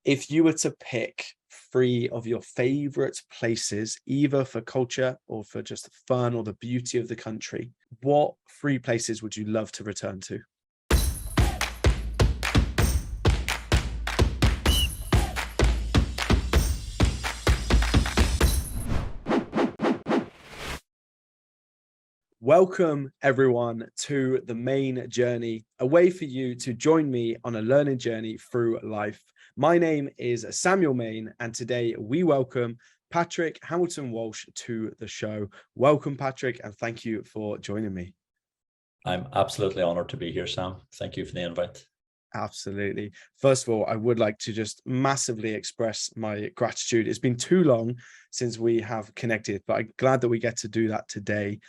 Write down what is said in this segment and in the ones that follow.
If you were to pick three of your favorite places, either for culture or for just fun or the beauty of the country, what three places would you love to return to? Welcome, everyone, to the main journey, a way for you to join me on a learning journey through life. My name is Samuel Main, and today we welcome Patrick Hamilton Walsh to the show. Welcome, Patrick, and thank you for joining me. I'm absolutely honored to be here, Sam. Thank you for the invite. Absolutely. First of all, I would like to just massively express my gratitude. It's been too long since we have connected, but I'm glad that we get to do that today.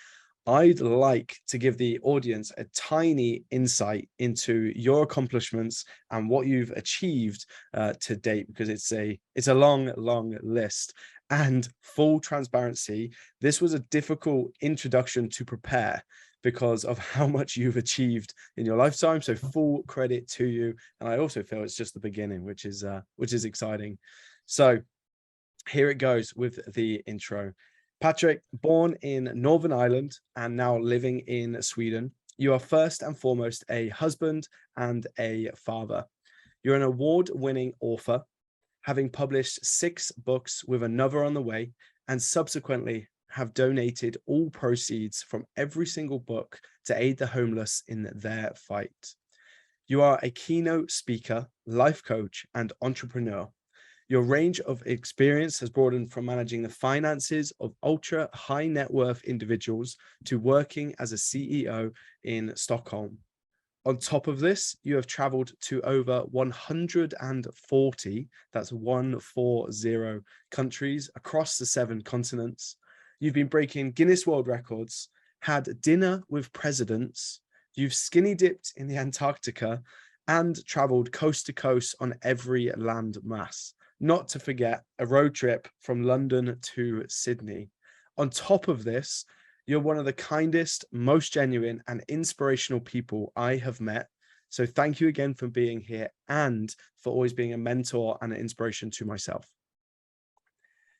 I'd like to give the audience a tiny insight into your accomplishments and what you've achieved to date, because it's a long list. And full transparency, this was a difficult introduction to prepare because of how much you've achieved in your lifetime. So full credit to you. And I also feel it's just the beginning, which is exciting. So here it goes with the intro. Patrick, born in Northern Ireland and now living in Sweden, you are first and foremost a husband and a father. You're an award-winning author, having published 6 books with another on the way, and subsequently have donated all proceeds from every single book to aid the homeless in their fight. You are a keynote speaker, life coach, and entrepreneur. Your range of experience has broadened from managing the finances of ultra high net worth individuals to working as a CEO in Stockholm. On top of this, you have traveled to over 140, that's 140 countries across the 7 continents. You've been breaking Guinness World Records, had dinner with presidents, you've skinny dipped in the Antarctica, and traveled coast to coast on every land mass. Not to forget a road trip from London to Sydney. On top of this, you're one of the kindest, most genuine and inspirational people I have met. So thank you again for being here and for always being a mentor and an inspiration to myself.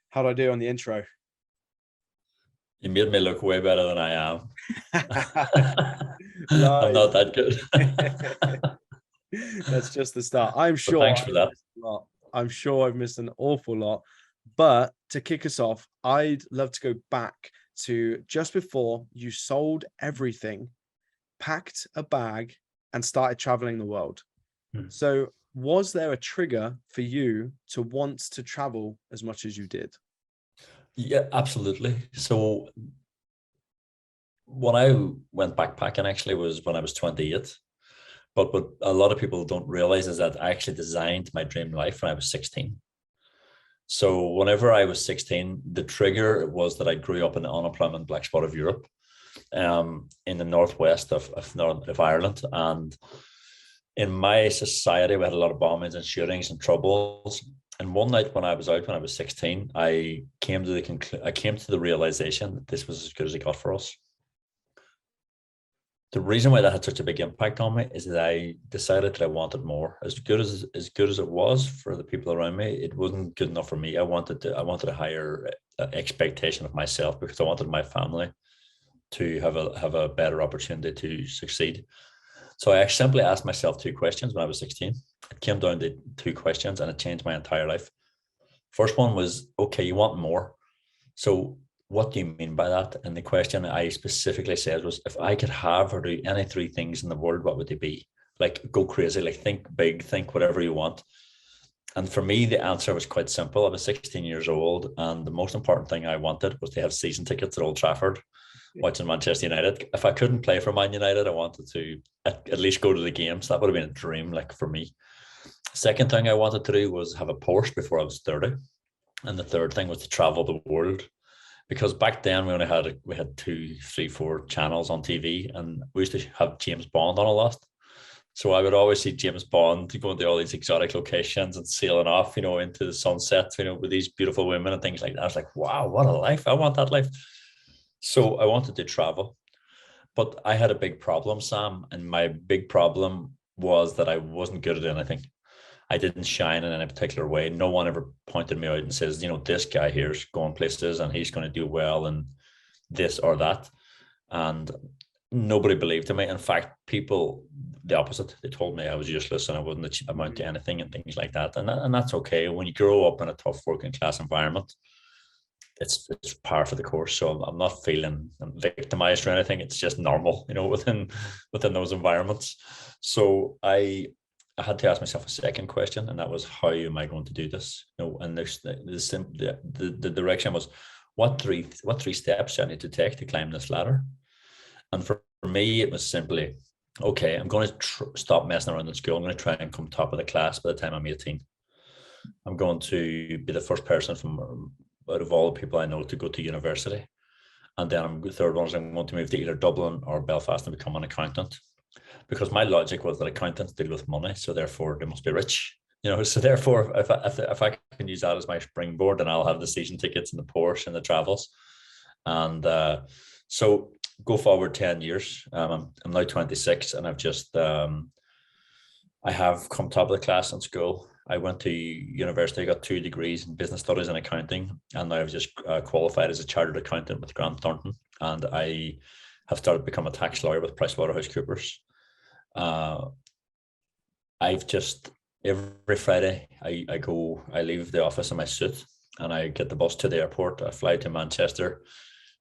How do I do on the intro? You made me look way better than I am. I'm not that good. That's just the start. I'm sure. Thanks for that. I'm sure I've missed an awful lot, but to kick us off, I'd love to go back to just before you sold everything, packed a bag, and started traveling the world. So was there a trigger for you to want to travel as much as you did? Yeah, absolutely. So when I went backpacking actually was when I was 28. But what a lot of people don't realize is that I actually designed my dream life when I was 16. So whenever I was 16, the trigger was that I grew up in the unemployment black spot of Europe, in the northwest of Ireland. And in my society, we had a lot of bombings and shootings and troubles. And one night when I was 16, I came to the realization that this was as good as it got for us. The reason why that had such a big impact on me is that I decided that I wanted more. As good as it was for the people around me, it wasn't good enough for me. I wanted a higher expectation of myself, because I wanted my family to have a better opportunity to succeed. So I simply asked myself 2 questions when I was 16. It came down to 2 questions, and it changed my entire life. First one was, okay, you want more. So what do you mean by that? And the question I specifically said was, if I could have or do any 3 things in the world, what would they be? Like, go crazy, like think big, think whatever you want. And for me, the answer was quite simple. I was 16 years old, and the most important thing I wanted was to have season tickets at Old Trafford, watching Manchester United. If I couldn't play for Man United, I wanted to at least go to the games. That would have been a dream, like, for me. Second thing I wanted to do was have a Porsche before I was 30. And the third thing was to travel the world. Because back then we had 2, 3, 4 channels on TV, and we used to have James Bond on a lot. So I would always see James Bond going to all these exotic locations and sailing off, into the sunset, with these beautiful women and things like that. I was like, wow, what a life. I want that life. So I wanted to travel, but I had a big problem, Sam. And my big problem was that I wasn't good at anything. I didn't shine in any particular way. No one ever pointed me out and says, this guy here is going places and he's going to do well and this or that. And nobody believed in me. In fact, people, the opposite, they told me I was useless and I wouldn't amount to anything and things like that. And that's okay. When you grow up in a tough working class environment, it's par for the course. So I'm not feeling victimized or anything. It's just normal, within those environments. So I had to ask myself a second question, and that was, how am I going to do this? And there's the direction was, what three steps I need to take to climb this ladder. And for me, it was simply, okay, I'm going to stop messing around in school. I'm going to try and come top of the class by the time I'm 18. I'm going to be the first person from out of all the people I know to go to university. And then the third one is I'm going to move to either Dublin or Belfast and become an accountant. Because my logic was that accountants deal with money, so therefore they must be rich. So therefore, if I can use that as my springboard, then I'll have the season tickets and the Porsche and the travels. And so go forward 10 years. I'm now 26, and I've just I have come top of the class in school. I went to university, I got 2 degrees in business studies and accounting, and now I've just qualified as a chartered accountant with Grant Thornton, and I have started to become a tax lawyer with PricewaterhouseCoopers. I've just, every Friday I leave the office in my suit and I get the bus to the airport. I fly to Manchester,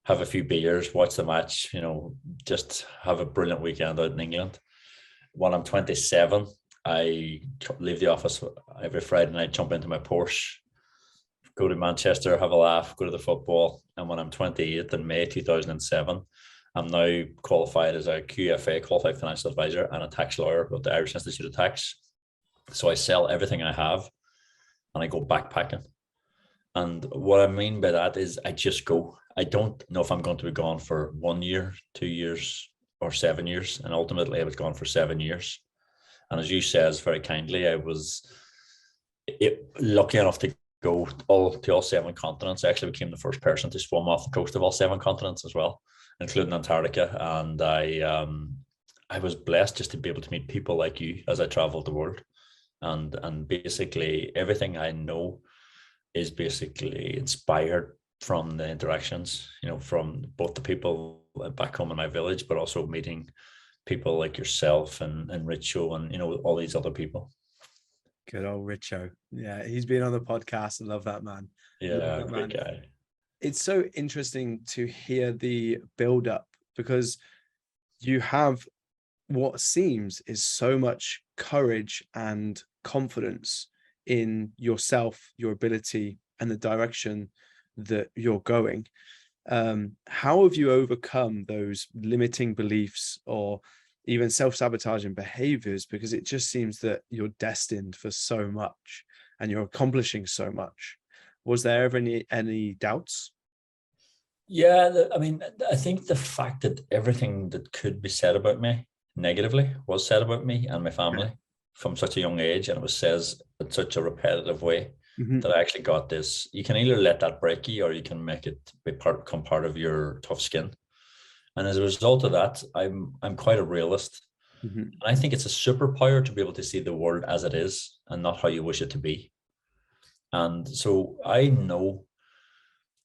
have a few beers, watch the match, just have a brilliant weekend out in England. When I'm 27, I leave the office every Friday night, jump into my Porsche, go to Manchester, have a laugh, go to the football. And when I'm 28 in May 2007, I'm now qualified as a QFA, qualified financial advisor, and a tax lawyer with the Irish Institute of Tax. So I sell everything I have and I go backpacking. And what I mean by that is I just go. I don't know if I'm going to be gone for 1 year, 2 years, or 7 years. And ultimately I was gone for 7 years. And as you says very kindly, I was lucky enough to go to all 7 continents. I actually became the first person to swim off the coast of all 7 continents as well, including Antarctica. And I was blessed just to be able to meet people like you as I traveled the world. And basically everything I know is basically inspired from the interactions, from both the people back home in my village, but also meeting people like yourself and Richo and, all these other people. Good old Richo. Yeah, he's been on the podcast. I love that man. Yeah, great guy. It's so interesting to hear the build up, because you have what seems is so much courage and confidence in yourself, your ability, and the direction that you're going. How have you overcome those limiting beliefs or even self-sabotaging behaviors? Because it just seems that you're destined for so much and you're accomplishing so much. Was there ever any doubts? Yeah, I think the fact that everything that could be said about me negatively was said about me and my family from such a young age, and it was said in such a repetitive way that I actually got this. You can either let that break you, or you can make it become part of your tough skin. And as a result of that, I'm quite a realist. And I think it's a superpower to be able to see the world as it is and not how you wish it to be. And so I know,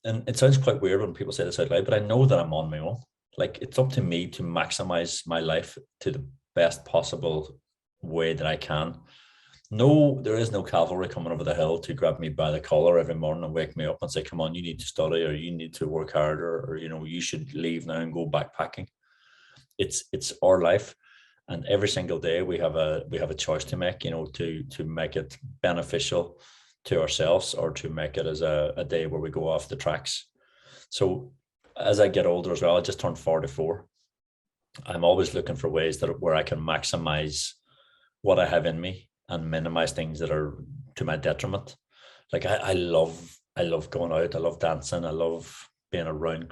and it sounds quite weird when people say this out loud, but I know that I'm on my own. Like, it's up to me to maximize my life to the best possible way that I can. No, there is no cavalry coming over the hill to grab me by the collar every morning and wake me up and say, come on, you need to study, or you need to work harder, or you should leave now and go backpacking. It's our life. And every single day we have a choice to make, to make it beneficial to ourselves, or to make it as a day where we go off the tracks. So as I get older as well, I just turned 44. I'm always looking for ways where I can maximize what I have in me and minimize things that are to my detriment. Like I love going out. I love dancing. I love being around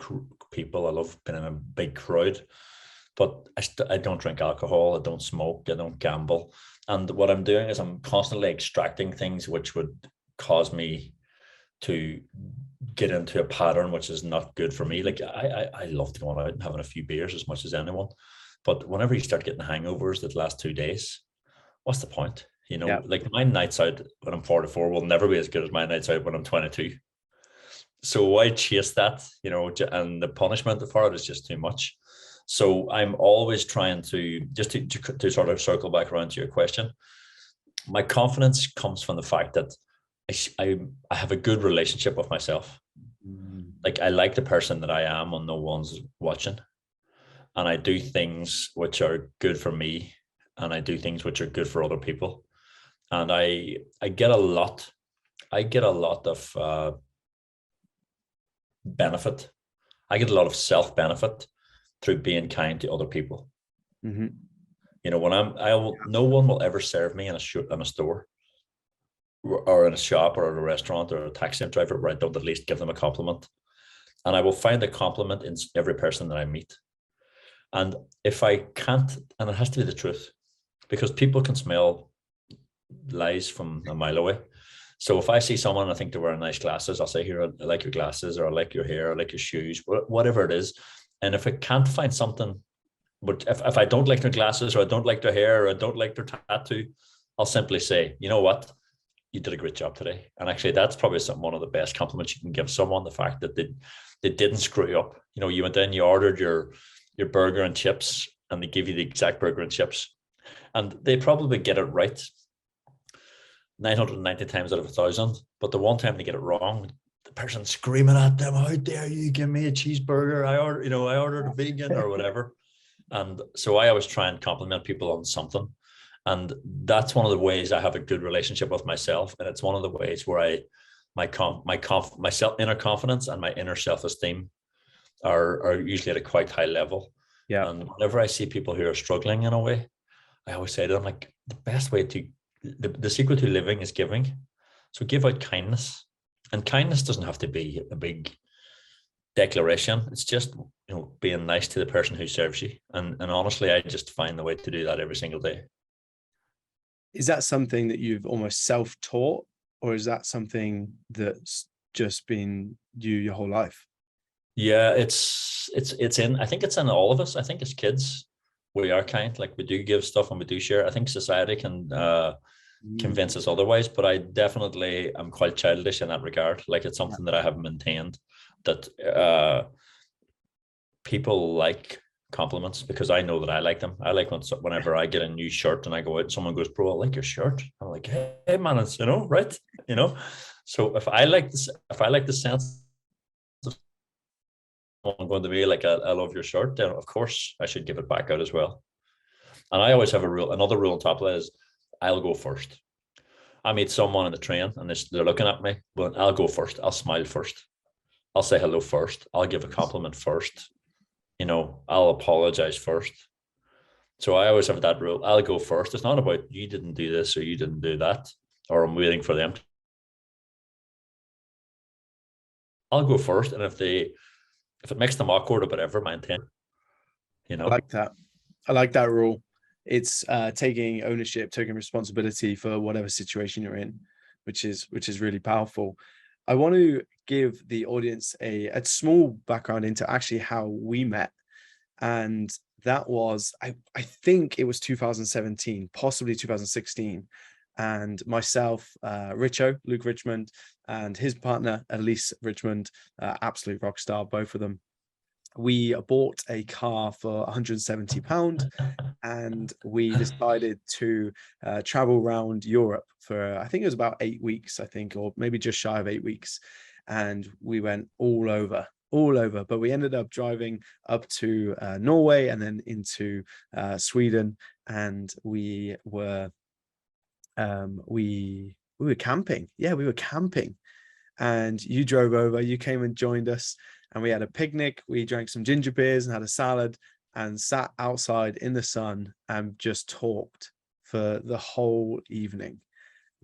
people. I love being in a big crowd, but I don't drink alcohol. I don't smoke. I don't gamble. And what I'm doing is I'm constantly extracting things which would cause me to get into a pattern which is not good for me. Like I love going out and having a few beers as much as anyone, but whenever you start getting hangovers that last 2 days, what's the point? You know, Yeah. like my nights out when I'm 44 will never be as good as my nights out when I'm 22. So why chase that, you know, and the punishment for it is just too much. So I'm always trying to, just to sort of circle back around to your question, my confidence comes from the fact that I have a good relationship with myself. Mm. Like I like the person that I am when no one's watching. And I do things which are good for me, and I do things which are good for other people. And I get a lot of benefit. I get a lot of self benefit through being kind to other people. Mm-hmm. You know, when no one will ever serve me in a store or in a shop or at a restaurant or a taxi driver where I don't at least give them a compliment. And I will find a compliment in every person that I meet. And if I can't, and it has to be the truth, because people can smell lies from a mile away. So if I see someone and I think they're wearing nice glasses, I'll say, here, I like your glasses, or I like your hair, I like your shoes, whatever it is. And if I can't find something, but if I don't like their glasses, or I don't like their hair, or I don't like their tattoo, I'll simply say, you know what? You did a great job today. And actually, that's probably one of the best compliments you can give someone, the fact that they didn't screw you up. You know, you went in, you ordered your burger and chips, and they give you the exact burger and chips. And they probably get it right 990 times out of 1,000. But the one time they get it wrong, the person's screaming at them, how dare you give me a cheeseburger? I ordered a vegan or whatever. And so I always try and compliment people on something. And that's one of the ways I have a good relationship with myself. And it's one of the ways where my inner confidence and my inner self-esteem are usually at a quite high level. Yeah. And whenever I see people who are struggling in a way, I always say to them, like, the best way to, the secret to living is giving. So give out kindness. And kindness doesn't have to be a big declaration. It's just, you know, being nice to the person who serves you. And honestly, I just find the way to do that every single day. Is that something that you've almost self-taught, or is that something that's just been you your whole life? Yeah, it's in, I think it's in all of us. I think as kids, we are kind, like we do give stuff and we do share. I think society can convince us otherwise, but I definitely am quite childish in that regard. Like it's something that I have maintained, that people like compliments because I know that I like them. I like whenever I get a new shirt and I go out and someone goes, bro, I like your shirt. I'm like, hey man, it's, you know, right. You know, so if I like the sense of someone going to be like, I love your shirt, then of course I should give it back out as well. And I always have another rule on top of that is I'll go first. I meet someone on the train and they're looking at me, well, I'll go first. I'll smile first. I'll say hello first. I'll give a compliment first. You know, I'll apologize first. So I always have that rule. I'll go first. It's not about you didn't do this or you didn't do that, or I'm waiting for them. I'll go first. And if it makes them awkward or whatever, my intent, you know. I like that. I like that rule. It's taking ownership, taking responsibility for whatever situation you're in, which is really powerful. I want to give the audience a small background into actually how we met. And that was, I think it was 2017, possibly 2016. And myself, Luke Richmond, and his partner, Elise Richmond, absolute rock star, both of them. We bought a car for £170 and we decided to travel around Europe for, I think it was about 8 weeks, I think, or maybe just shy of 8 weeks. And we went all over, but we ended up driving up to Norway and then into Sweden. And we were camping. Yeah, we were camping. And you drove over, you came and joined us, and we had a picnic. We drank some ginger beers and had a salad and sat outside in the sun and just talked for the whole evening.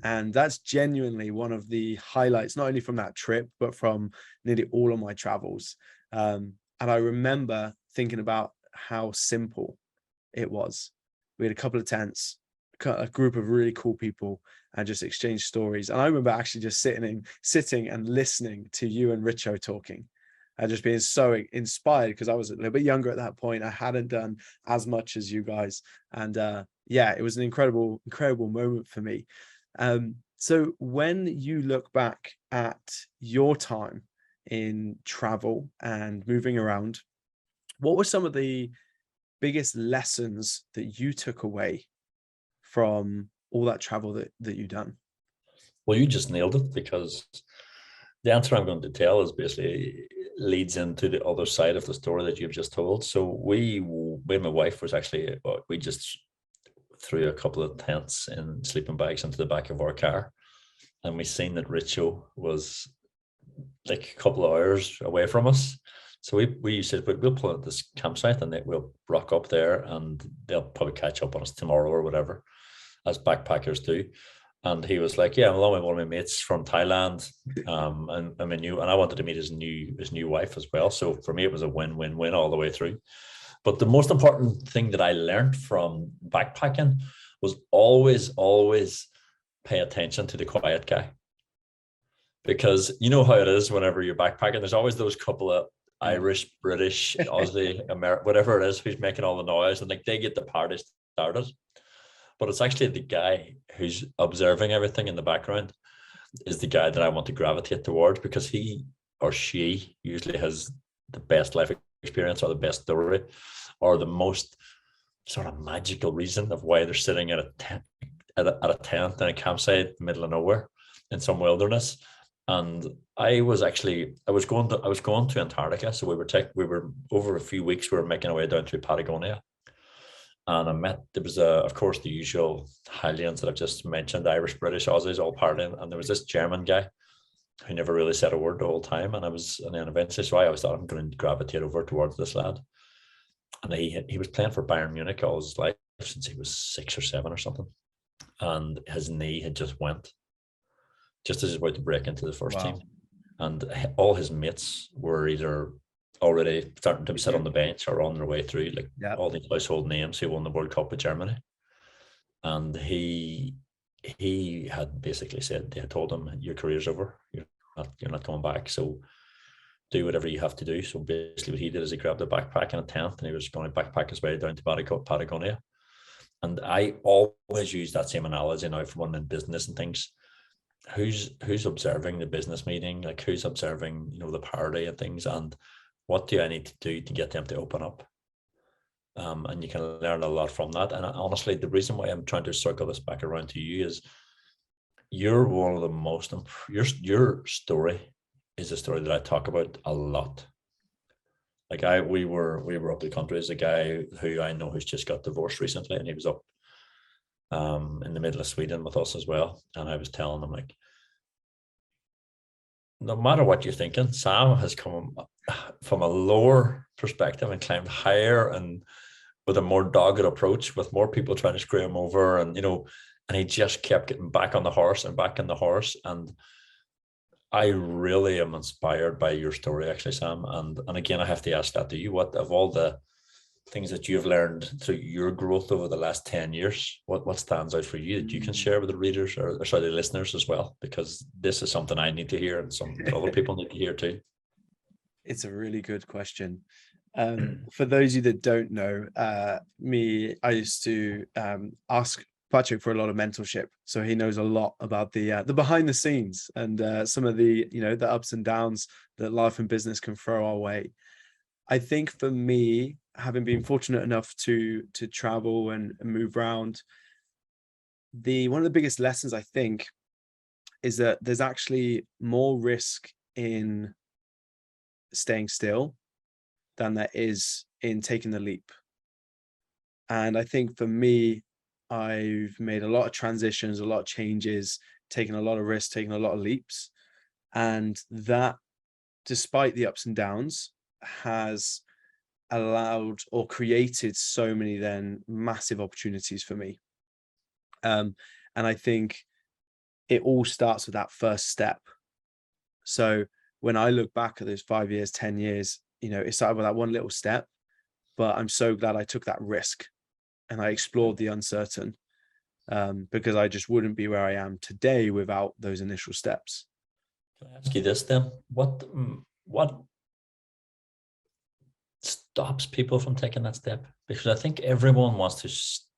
And that's genuinely one of the highlights, not only from that trip, but from nearly all of my travels. And I remember thinking about how simple it was. We had a couple of tents, a group of really cool people, and just exchange stories. And I remember actually just sitting and listening to you and Richo talking, and just being so inspired because I was a little bit younger at that point. I hadn't done as much as you guys, and yeah, it was an incredible moment for me. So when you look back at your time in travel and moving around, what were some of the biggest lessons that you took away from all that travel that you've done? Well, you just nailed it, because the answer I'm going to tell is basically leads into the other side of the story that you've just told. So me and my wife was actually, we just threw a couple of tents and sleeping bags into the back of our car, and we seen that Richo was like a couple of hours away from us. So we said, we'll pull at this campsite and we'll rock up there, and they'll probably catch up on us tomorrow or whatever, as backpackers do. And he was like, yeah, I'm along with one of my mates from Thailand. And I wanted to meet his new wife as well. So for me, it was a win-win-win all the way through. But the most important thing that I learned from backpacking was always pay attention to the quiet guy. Because you know how it is whenever you're backpacking, there's always those couple of Irish, British, Aussie, American, whatever it is, who's making all the noise, and like they get the party started. But it's actually the guy who's observing everything in the background is the guy that I want to gravitate towards, because he or she usually has the best life experience or the best story or the most sort of magical reason of why they're sitting at a tent in a campsite in the middle of nowhere in some wilderness. And I was going to Antarctica. So we were over a few weeks, we were making our way down to Patagonia. And there was of course the usual Highlands that I've just mentioned, Irish, British, Aussies, all partying. And there was this German guy who never really said a word the whole time. And then eventually, so I always thought I'm going to gravitate over towards this lad. And he was playing for Bayern Munich all his life since he was 6 or 7 or something. And his knee had just went just as he was about to break into the first team. And all his mates were either already starting to sit on the bench or on their way through, like all these household names who won the World Cup with Germany. And he had basically said, they had told him, your career's over, you're not coming back, so do whatever you have to do. So basically what he did is he grabbed a backpack and a tent, and he was going to backpack his way down to Patagonia. And I always use that same analogy now for one in business and things. Who's observing the business meeting, like who's observing the party and things, and what do I need to do to get them to open up? And you can learn a lot from that. And honestly, the reason why I'm trying to circle this back around to you is you're one of the most your story is a story that I talk about a lot. Like we were up the country. There's a guy who I know who's just got divorced recently, and he was up in the middle of Sweden with us as well. And I was telling him, like, no matter what you're thinking, Sam has come from a lower perspective and climbed higher, and with a more dogged approach, with more people trying to screw him over, and and he just kept getting back on the horse and back on the horse. And I really am inspired by your story, actually, Sam. And again, I have to ask that to you. What of all the things that you've learned through your growth over the last 10 years, what stands out for you that you can share with the readers or sorry, the listeners as well? Because this is something I need to hear, and some other people need to hear too. It's a really good question. For those of you that don't know, I used to ask Patrick for a lot of mentorship, so he knows a lot about the behind the scenes and some of the the ups and downs that life and business can throw our way. I think for me, having been fortunate enough to travel and move around, one of the biggest lessons I think is that there's actually more risk in staying still than there is in taking the leap. And I think for me, I've made a lot of transitions, a lot of changes, taken a lot of risks, taken a lot of leaps. And that, despite the ups and downs, has allowed or created so many then massive opportunities for me. And I think it all starts with that first step. So when I look back at those 5 years, 10 years, it started with that one little step, but I'm so glad I took that risk and I explored the uncertain, because I just wouldn't be where I am today without those initial steps. Can I ask you this then? What stops people from taking that step? Because I think everyone wants to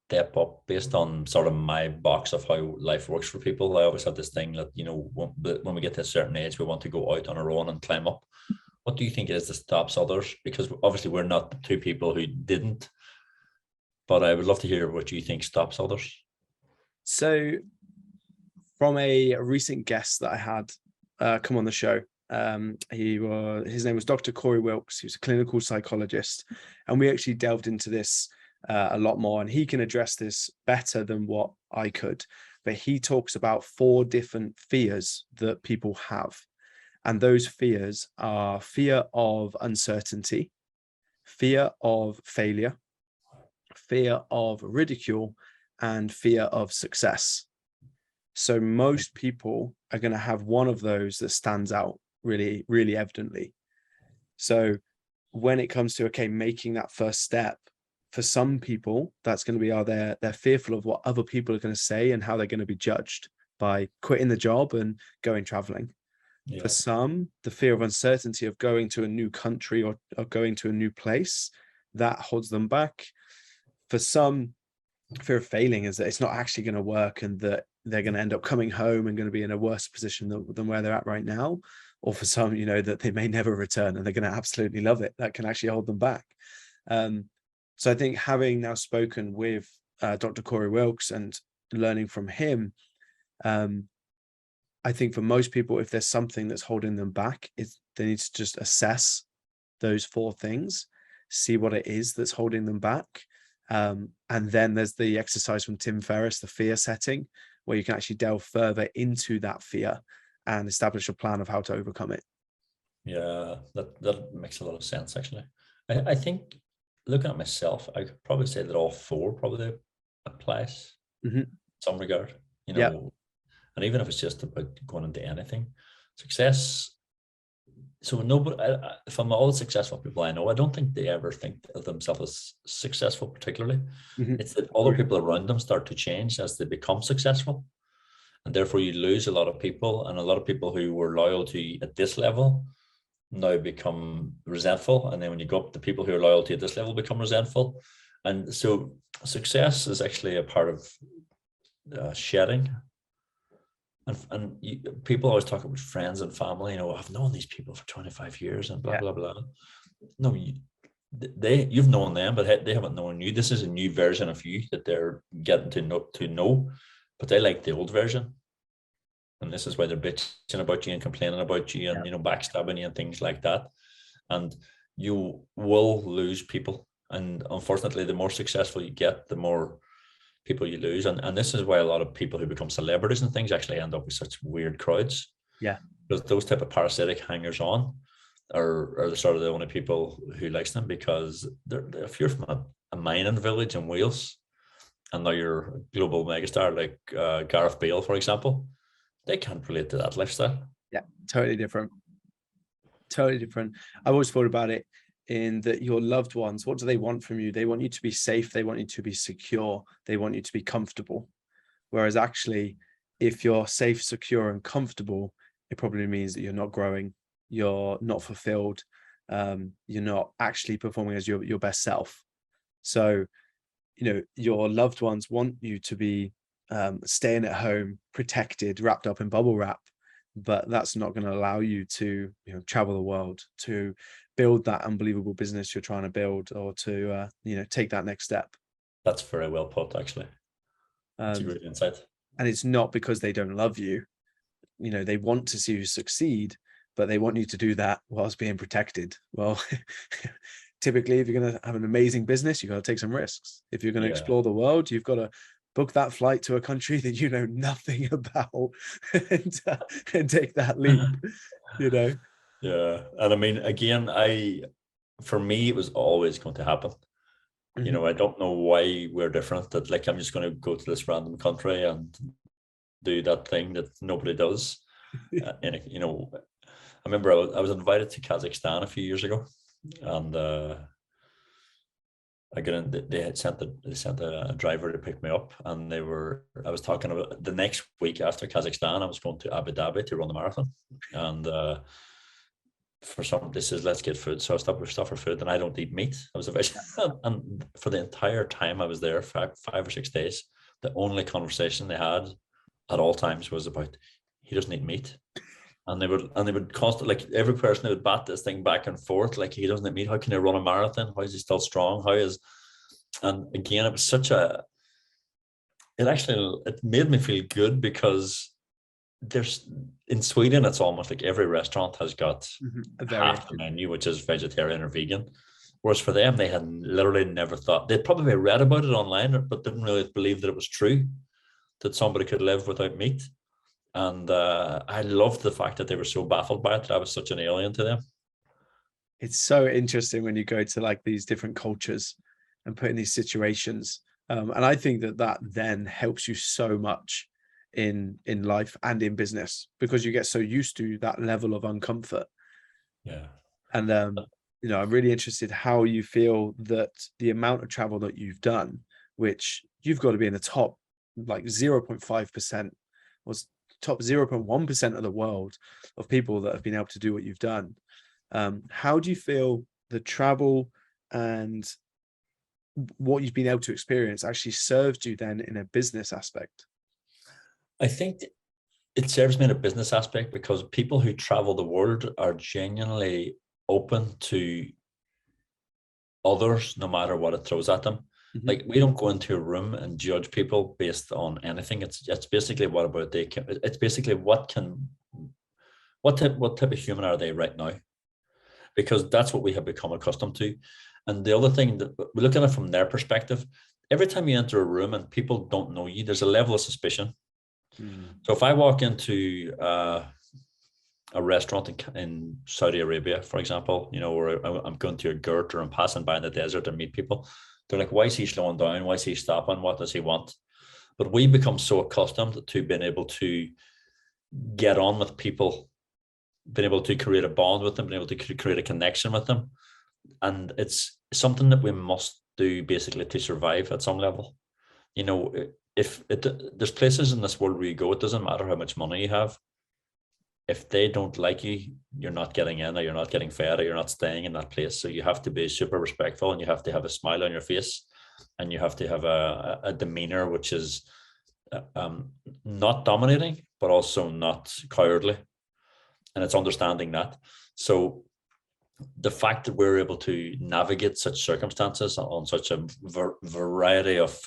step up based on sort of my box of how life works for people. I always have this thing that, when we get to a certain age, we want to go out on our own and climb up. What do you think it is that stops others? Because obviously we're not the two people who didn't, but I would love to hear what you think stops others. So from a recent guest that I had come on the show, his name was Dr. Corey Wilkes. He was a clinical psychologist, and we actually delved into this a lot more, and he can address this better than what I could. But he talks about 4 different fears that people have. And those fears are fear of uncertainty, fear of failure, fear of ridicule, and fear of success. So most people are going to have one of those that stands out really, really evidently. So when it comes to, okay, making that first step, for some people, that's going to be, they're fearful of what other people are going to say and how they're going to be judged by quitting the job and going traveling. Yeah. For some, the fear of uncertainty of going to a new country or going to a new place, that holds them back. For some, fear of failing is that it's not actually going to work and that they're going to end up coming home and going to be in a worse position than where they're at right now. Or for some, that they may never return and they're going to absolutely love it. That can actually hold them back. So I think having now spoken with Dr. Corey Wilkes and learning from him, I think for most people, if there's something that's holding them back, they need to just assess those 4 things, see what it is that's holding them back. And then there's the exercise from Tim Ferriss, the fear setting, where you can actually delve further into that fear and establish a plan of how to overcome it. Yeah, that makes a lot of sense, actually. I think looking at myself, I could probably say that all 4 probably applies in some regard, Yeah. And even if it's just about going into anything, success. So from all the successful people I know, I don't think they ever think of themselves as successful particularly. It's that other people around them start to change as they become successful. And therefore you lose a lot of people, and a lot of people who were loyal to you at this level now become resentful. And then when you go up, the people who are loyal to you at this level become resentful. And so success is actually a part of shedding. And people always talk about friends and family. I've known these people for 25 years and blah, blah, blah. No, you've known them, but they haven't known you. This is a new version of you that they're getting to know, but they like the old version. And this is why they're bitching about you and complaining about you and, backstabbing you and things like that. And you will lose people. And unfortunately, the more successful you get, the more people you lose. And this is why a lot of people who become celebrities and things actually end up with such weird crowds. Yeah. Because those type of parasitic hangers on are the sort of the only people who likes them, because if you're from a mining village in Wales and now you're a global megastar like Gareth Bale, for example, they can't relate to that lifestyle. Yeah, totally different. Totally different. I've always thought about it in that your loved ones, what do they want from you? They want you to be safe. They want you to be secure. They want you to be comfortable. Whereas actually, if you're safe, secure, and comfortable, it probably means that you're not growing, you're not fulfilled, you're not actually performing as your best self. So, your loved ones want you to be staying at home, protected, wrapped up in bubble wrap, but that's not going to allow you to travel the world, to build that unbelievable business you're trying to build, or to take that next step. That's very well put, actually. That's a great insight. And it's not because they don't love you. They want to see you succeed, but they want you to do that whilst being protected. Well, typically, if you're going to have an amazing business, you've got to take some risks. If you're going to explore the world, you've got to book that flight to a country that you know nothing about and take that leap, Yeah. And I mean, again, for me, it was always going to happen. I don't know why we're different, that like, I'm just going to go to this random country and do that thing that nobody does. And, I remember I was invited to Kazakhstan a few years ago, and they sent a driver to pick me up, and I was talking about the next week after Kazakhstan, I was going to Abu Dhabi to run the marathon. And for some places, let's get food. So I stopped with stuff for food, and I don't eat meat. I was a vegetarian. And for the entire time I was there, 5 or 6 days, the only conversation they had at all times was about, he doesn't eat meat. And they would constantly, like every person, they would bat this thing back and forth, like, he doesn't eat meat. How can he run a marathon? How is he still strong? And again, it was it made me feel good, because in Sweden, it's almost like every restaurant has got half the menu, which is vegetarian or vegan. Whereas for them, they had literally never thought, they'd probably read about it online, but didn't really believe that it was true, that somebody could live without meat. And I loved the fact that they were so baffled by it, that I was such an alien to them. It's so interesting when you go to like these different cultures and put in these situations. And I think that then helps you so much in life and in business, because you get so used to that level of uncomfort. Yeah. And I'm really interested how you feel that the amount of travel that you've done, which you've got to be in the top like 0.5% or top 0.1% of the world of people that have been able to do what you've done. How do you feel the travel and what you've been able to experience actually served you then in a business aspect? I think it serves me in a business aspect, because people who travel the world are genuinely open to others, no matter what it throws at them. Like, we don't go into a room and judge people based on anything. It's basically what type of human are they right now? Because that's what we have become accustomed to. And the other thing, that we look at it from their perspective, every time you enter a room and people don't know you, there's a level of suspicion. So if I walk into a restaurant in Saudi Arabia, for example, where I'm going to a yurt, or I'm passing by in the desert and meet people, they're like, why is he slowing down? Why is he stopping? What does he want? But we become so accustomed to being able to get on with people, being able to create a bond with them, being able to create a connection with them. And it's something that we must do basically to survive at some level. There's places in this world where you go, it doesn't matter how much money you have. If they don't like you, you're not getting in, or you're not getting fed, or you're not staying in that place. So you have to be super respectful, and you have to have a smile on your face, and you have to have a demeanor which is not dominating, but also not cowardly. And it's understanding that. So the fact that we're able to navigate such circumstances on such a variety of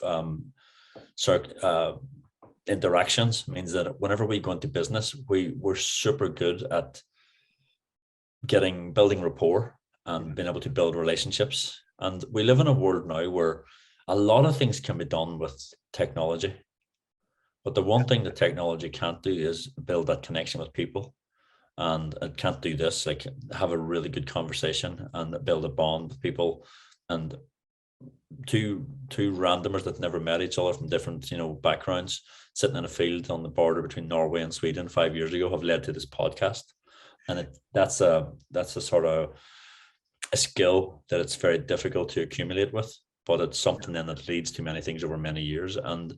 interactions means that whenever we go into business, we're super good at building rapport and being able to build relationships. And we live in a world now where a lot of things can be done with technology, but the one thing that technology can't do is build that connection with people. And it can't do this, like have a really good conversation and build a bond with people. And two randomers that never met each other from different backgrounds, sitting in a field on the border between Norway and Sweden 5 years ago, have led to this podcast. And that's a sort of a skill that it's very difficult to accumulate with, but it's something then that leads to many things over many years. And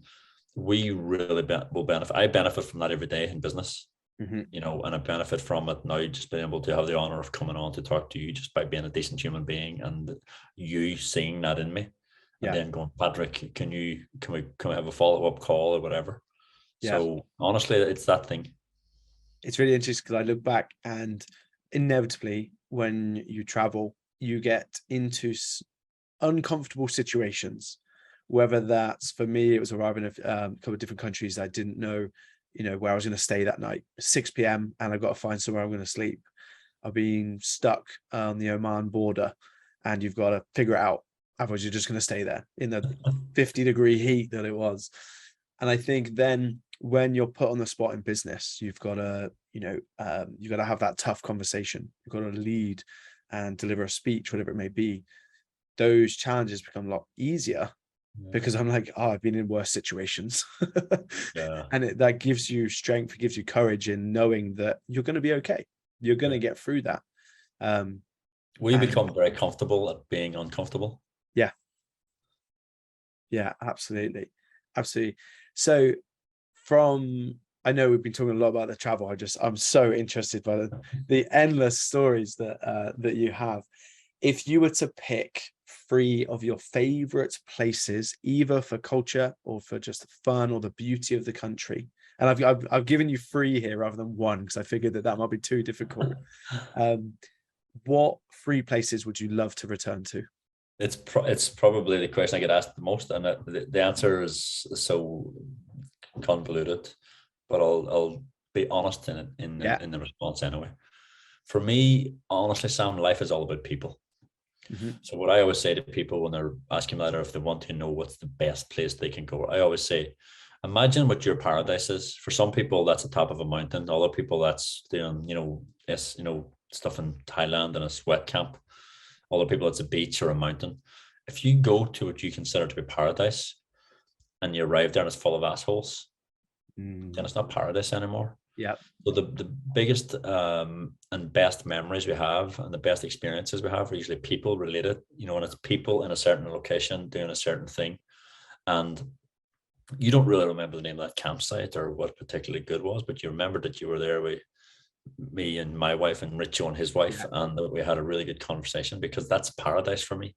we really will benefit. I benefit from that every day in business. And I benefit from it now, just being able to have the honor of coming on to talk to you, just by being a decent human being, and you seeing that in me, and then going, Patrick, can we have a follow-up call or whatever? So honestly, it's that thing. It's really interesting, because I look back, and inevitably when you travel, you get into uncomfortable situations, whether that's, for me, it was arriving in a couple of different countries. I didn't know where I was going to stay that night, 6 p.m. and I've got to find somewhere I'm going to sleep. I've been stuck on the Oman border, and you've got to figure it out. Otherwise, you're just going to stay there in the 50-degree heat that it was. And I think then when you're put on the spot in business, you've got to, you've got to have that tough conversation. You've got to lead and deliver a speech, whatever it may be. Those challenges become a lot easier, because I'm like, I've been in worse situations. And that gives you strength, gives you courage in knowing that you're going to be okay. You're going to get through that. We become very comfortable at being uncomfortable. Yeah, absolutely. So from I know we've been talking a lot about the travel. I'm so interested by the endless stories that you have. If you were to pick three of your favorite places, either for culture or for just fun or the beauty of the country, and I've given you three here rather than one because I figured that might be too difficult. What three places would you love to return to? It's probably the question I get asked the most, and the answer is so convoluted, but I'll be honest in it Yeah. in the response anyway. For me, honestly, Sam, life is all about people. Mm-hmm. So what I always say to people when they're asking me that, or if they want to know what's the best place they can go, I always say, imagine what your paradise is. For some people, that's the top of a mountain. Other people, that's doing, stuff in Thailand in a sweat camp. Other people, it's a beach or a mountain. If you go to what you consider to be paradise and you arrive there and it's full of assholes, then it's not paradise anymore. Yeah. So the biggest and best memories we have and the best experiences we have are usually people related, when it's people in a certain location doing a certain thing. And you don't really remember the name of that campsite or what particularly good was, but you remember that you were there with me and my wife and Richo and his wife, and that we had a really good conversation, because that's paradise for me.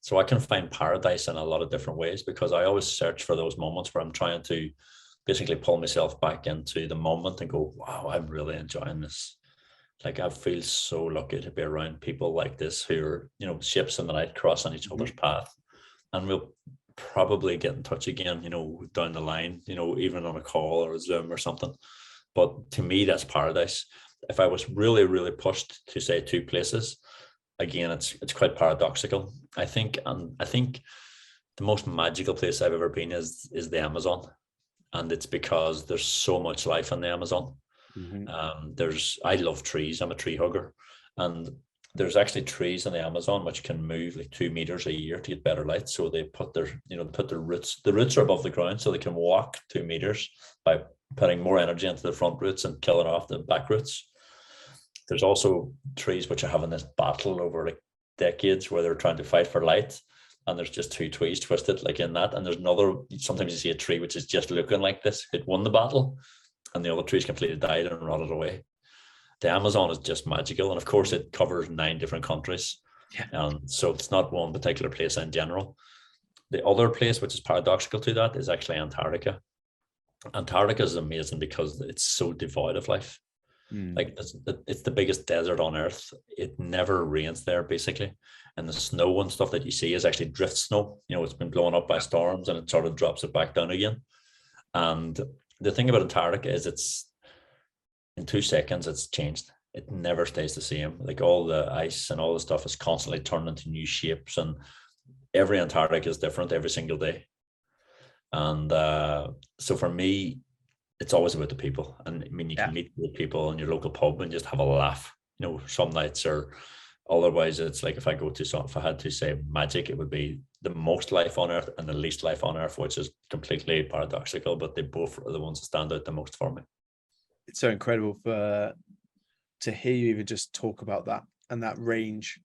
So I can find paradise in a lot of different ways, because I always search for those moments where I'm trying to basically pull myself back into the moment and go, wow, I'm really enjoying this. Like, I feel so lucky to be around people like this who are, ships in the night crossing each other's path. And we'll probably get in touch again, down the line, even on a call or a Zoom or something. But to me, that's paradise. If I was really, really pushed to say two places, again, it's quite paradoxical. I think the most magical place I've ever been is the Amazon. And it's because there's so much life in the Amazon. I love trees. I'm a tree hugger. And there's actually trees in the Amazon which can move like 2 meters a year to get better light. So they put their roots. The roots are above the ground, so they can walk 2 meters by putting more energy into the front roots and killing off the back roots. There's also trees which are having this battle over like decades where they're trying to fight for light, and there's just two trees twisted like in that. And there's another, sometimes you see a tree which is just looking like this, it won the battle, and the other trees completely died and rotted away. The Amazon is just magical, and of course it covers 9 different countries. So it's not one particular place in general. The other place which is paradoxical to that is actually Antarctica. Antarctica is amazing because it's so devoid of life. Like, it's the biggest desert on earth. It never rains there, basically, and the snow and stuff that you see is actually drift snow. It's been blown up by storms and it sort of drops it back down again. And the thing about Antarctica is it's in 2 seconds it's changed. It never stays the same. Like, all the ice and all the stuff is constantly turned into new shapes, and every Antarctica is different every single day. And so for me, it's always about the people. And I mean, you can meet with people in your local pub and just have a laugh. Some nights, or otherwise it's like, if I had to say magic, it would be the most life on earth and the least life on earth, which is completely paradoxical, but they both are the ones that stand out the most for me. It's so incredible to hear you even just talk about that and that range,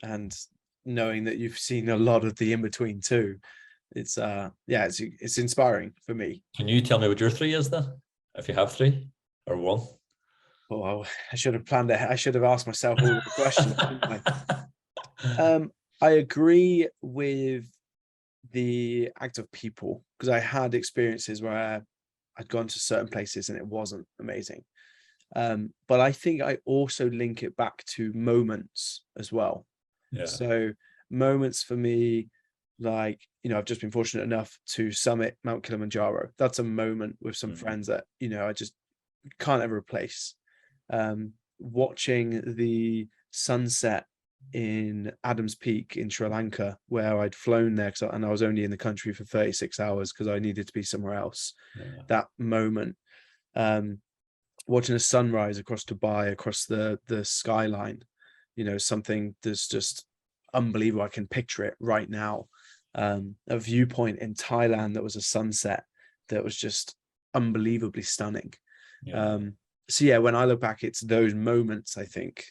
and knowing that you've seen a lot of the in between too. It's inspiring for me. Can you tell me what your 3 is then, if you have 3 or 1? Oh, I should have planned it. I should have asked myself all of the questions. I agree with the act of people, because I had experiences where I'd gone to certain places and it wasn't amazing. But I think I also link it back to moments as well. So moments for me, like, I've just been fortunate enough to summit Mount Kilimanjaro. That's a moment with some friends that, I just can't ever replace. Watching the sunset in Adam's Peak in Sri Lanka, where I'd flown there and I was only in the country for 36 hours because I needed to be somewhere else. That moment, watching a sunrise across Dubai, across the skyline, something that's just unbelievable. I can picture it right now. A viewpoint in Thailand that was a sunset that was just unbelievably stunning. So when I look back, it's those moments, I think,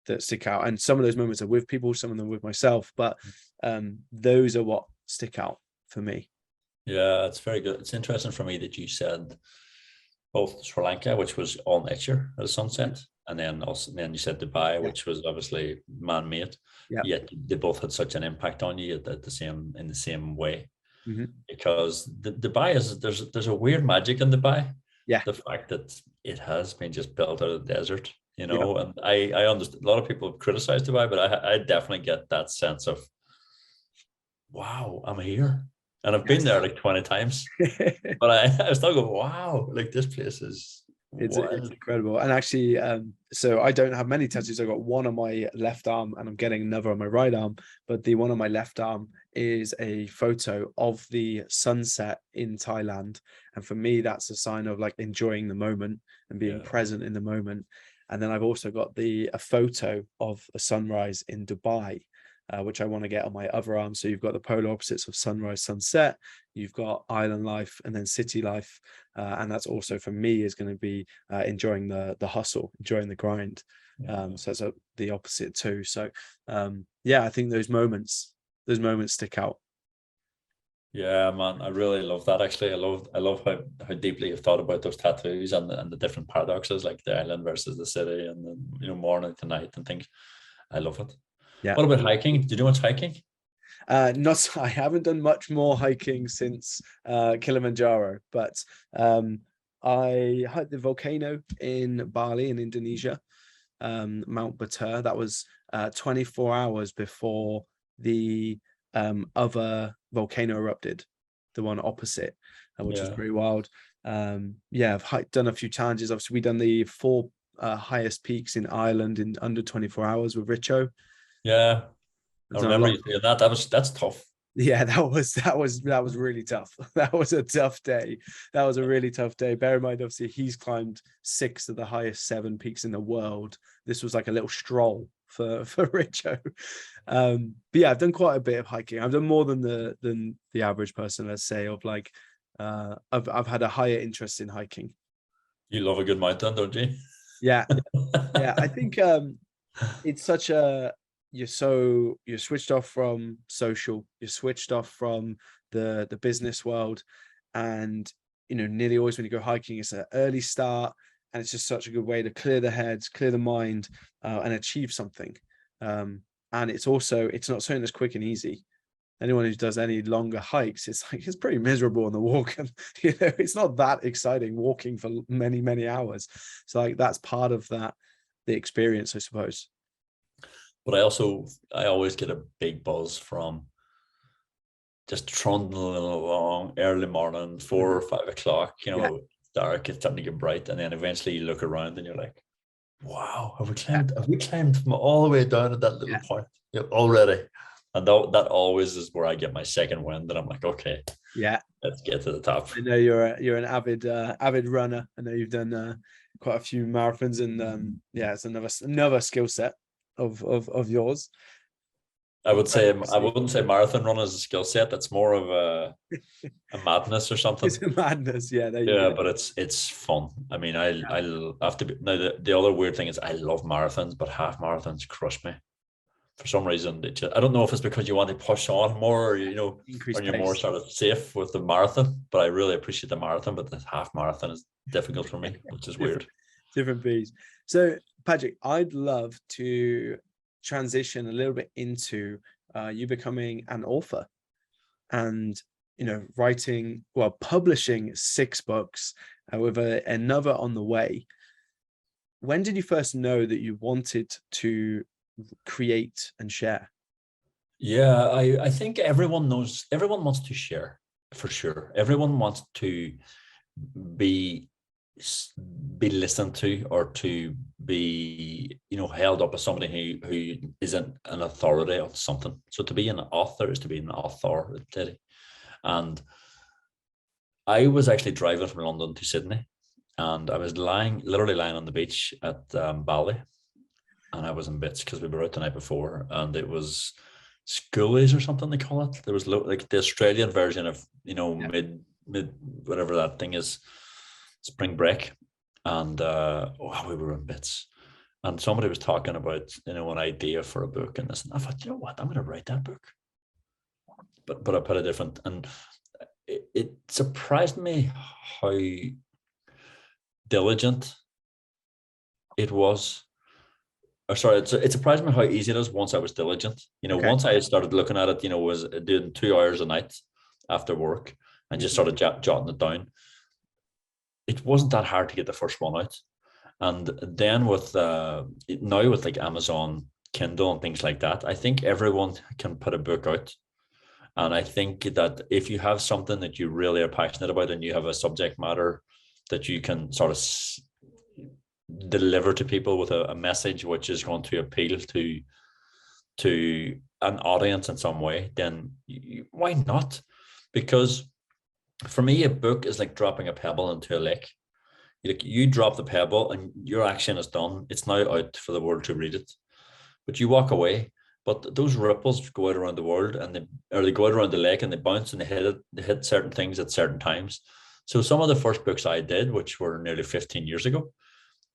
that stick out. And some of those moments are with people, some of them with myself, but those are what stick out for me. Yeah, it's very good. It's interesting for me that you said, both Sri Lanka, which was all nature at a sunset, and then you said Dubai, Yeah. which was obviously man-made. Yeah. Yet they both had such an impact on you at the same in the same way. Mm-hmm. Because Dubai is there's a weird magic in Dubai. Yeah. The fact that it has been just built out of the desert, Yeah. and I understand a lot of people have criticized Dubai, but I definitely get that sense of, wow, I'm here. And I've been there like 20 times. But I still go, wow, like this place is It's wild. incredible. And actually, so I don't have many tattoos. I got one on my left arm and I'm getting another on my right arm. But the one on my left arm is a photo of the sunset in Thailand. And for me, that's a sign of like enjoying the moment and being present in the moment. And then I've also got a photo of a sunrise in Dubai, which I want to get on my other arm. So you've got the polar opposites of sunrise, sunset, you've got island life and then city life. And that's also for me is going to be enjoying the hustle, enjoying the grind. So it's the opposite too. So yeah, I think those moments stick out. Yeah, man, I really love that. Actually, I love how deeply you've thought about those tattoos and the different paradoxes, like the island versus the city, and morning to night and things. I love it. Yeah. What about hiking? Do you do much hiking? Not, I haven't done much more hiking since Kilimanjaro, but I hiked the volcano in Bali in Indonesia, Mount Batur. That was 24 hours before the other volcano erupted, the one opposite, which was pretty wild. Yeah, I've done a few challenges. Obviously, we've done the 4 highest peaks in Ireland in under 24 hours with Richo. Yeah, I remember you saying that. That's tough. Yeah, that was really tough. That was a tough day. That was a really tough day. Bear in mind, obviously, he's climbed 6 of the highest 7 peaks in the world. This was like a little stroll for Richo. But yeah, I've done quite a bit of hiking. I've done more than the average person, let's say, of like I've had a higher interest in hiking. You love a good mountain, don't you? Yeah. Yeah, I think it's such a you're switched off from social, you're switched off from the business world, and nearly always when you go hiking, it's an early start, and it's just such a good way to clear the head, clear the mind, and achieve something. And it's not something that's quick and easy. Anyone who does any longer hikes, it's pretty miserable on the walk, and it's not that exciting walking for many hours. So like that's part of the experience, I suppose. But I always get a big buzz from just trundling along early morning, 4 or 5 o'clock, dark, it's starting to get bright. And then eventually you look around and you're like, wow, have we climbed from all the way down at that little point already? And that always is where I get my second wind, and I'm like, okay, let's get to the top. I know you're an avid runner. I know you've done quite a few marathons, and it's another skill set of yours. I wouldn't say marathon run is a skill set. That's more of a madness or something. It's a madness, yeah. But it's fun. I mean, I have to be now. The other weird thing is I love marathons, but half marathons crush me for some reason. I don't know if it's because you want to push on more, or you're more sort of safe with the marathon. But I really appreciate the marathon, but the half marathon is difficult for me, which is weird. Different bees. So, Patrick, I'd love to transition a little bit into you becoming an author and publishing 6 books with another on the way. When did you first know that you wanted to create and share? I think everyone wants to share, for sure. Everyone wants to be listened to, or to be held up as somebody who isn't an authority on something. So to be an author is to be an authority. And I was actually driving from London to Sydney, and I was literally lying on the beach at Bali, and I was in bits because we were out the night before, and it was schoolies or something they call it. There was like the Australian version of mid whatever that thing is, spring break, and we were in bits, and somebody was talking about an idea for a book and this, and I thought, you know what, I'm going to write that book, but I put a different, and it surprised me how diligent it was. Or sorry, it surprised me how easy it is once I was diligent. Okay. Once I started looking at it, was doing 2 hours a night after work and just started jotting it down. It wasn't that hard to get the first one out. And then with now with like Amazon Kindle and things like that, I think everyone can put a book out. And I think that if you have something that you really are passionate about and you have a subject matter that you can sort of deliver to people with a message which is going to appeal to an audience in some way, then why not? Because for me, a book is like dropping a pebble into a lake. You drop the pebble and your action is done. It's now out for the world to read it. But you walk away. But those ripples go out around the world and they go out around the lake and they bounce and they hit certain things at certain times. So some of the first books I did, which were nearly 15 years ago,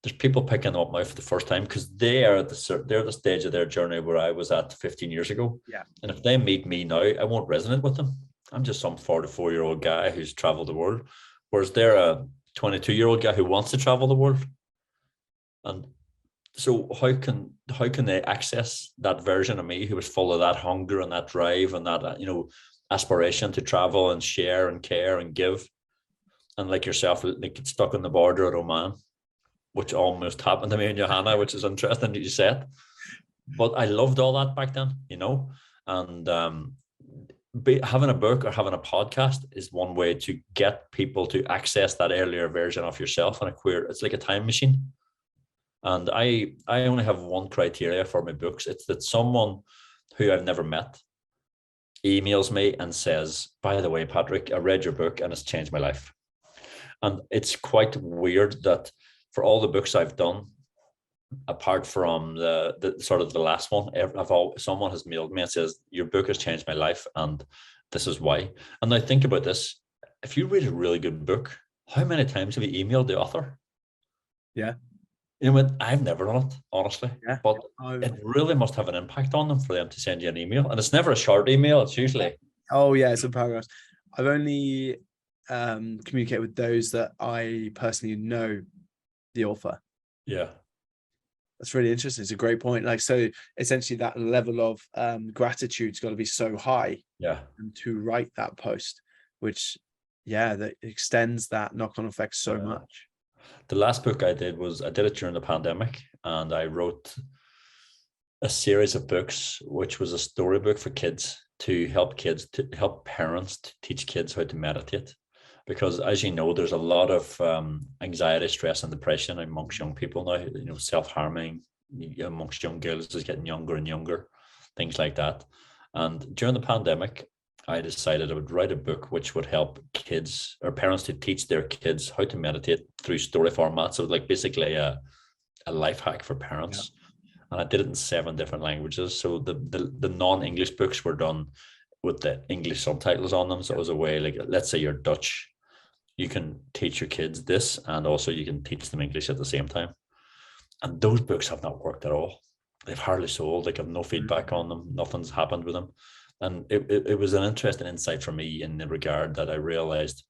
there's people picking them up now for the first time because they're at the stage of their journey where I was at 15 years ago. Yeah. And if they meet me now, I won't resonate with them. I'm just some 44-year-old guy who's traveled the world, whereas they're a 22-year-old guy who wants to travel the world. And so how can they access that version of me who was full of that hunger and that drive and that aspiration to travel and share and care and give, and like yourself, like get stuck on the border at Oman, which almost happened to me and Johanna, which is interesting that you said. But I loved all that back then, and having a book or having a podcast is one way to get people to access that earlier version of yourself and it's like a time machine. And I only have one criteria for my books. It's that someone who I've never met emails me and says, by the way, Patrick, I read your book and it's changed my life. And it's quite weird that for all the books I've done, apart from the sort of the last one, someone has mailed me and says, your book has changed my life and this is why. And I think about this, if you read a really good book, how many times have you emailed the author? Yeah. I've never done it, honestly, but it really must have an impact on them for them to send you an email. And it's never a short email. It's usually... Oh yeah, it's a paragraph. I've only communicated with those that I personally know the author. Yeah. That's really interesting. It's a great point. Like, so essentially that level of gratitude's got to be so high. Yeah. And to write that post, which, that extends that knock-on effect so much. The last book I did it during the pandemic, and I wrote a series of books, which was a storybook for kids to help parents to teach kids how to meditate. Because as you know, there's a lot of anxiety, stress, and depression amongst young people now. Self-harming amongst young girls is getting younger and younger, things like that. And during the pandemic, I decided I would write a book which would help kids or parents to teach their kids how to meditate through story format. So like basically a life hack for parents. Yeah. And I did it in 7 different languages. So the non-English books were done with the English subtitles on them. So it was a way, like, let's say you're Dutch, you can teach your kids this and also you can teach them English at the same time. And those books have not worked at all. They've hardly sold. Like, I have no feedback on them. Nothing's happened with them. And it was an interesting insight for me in the regard that I realized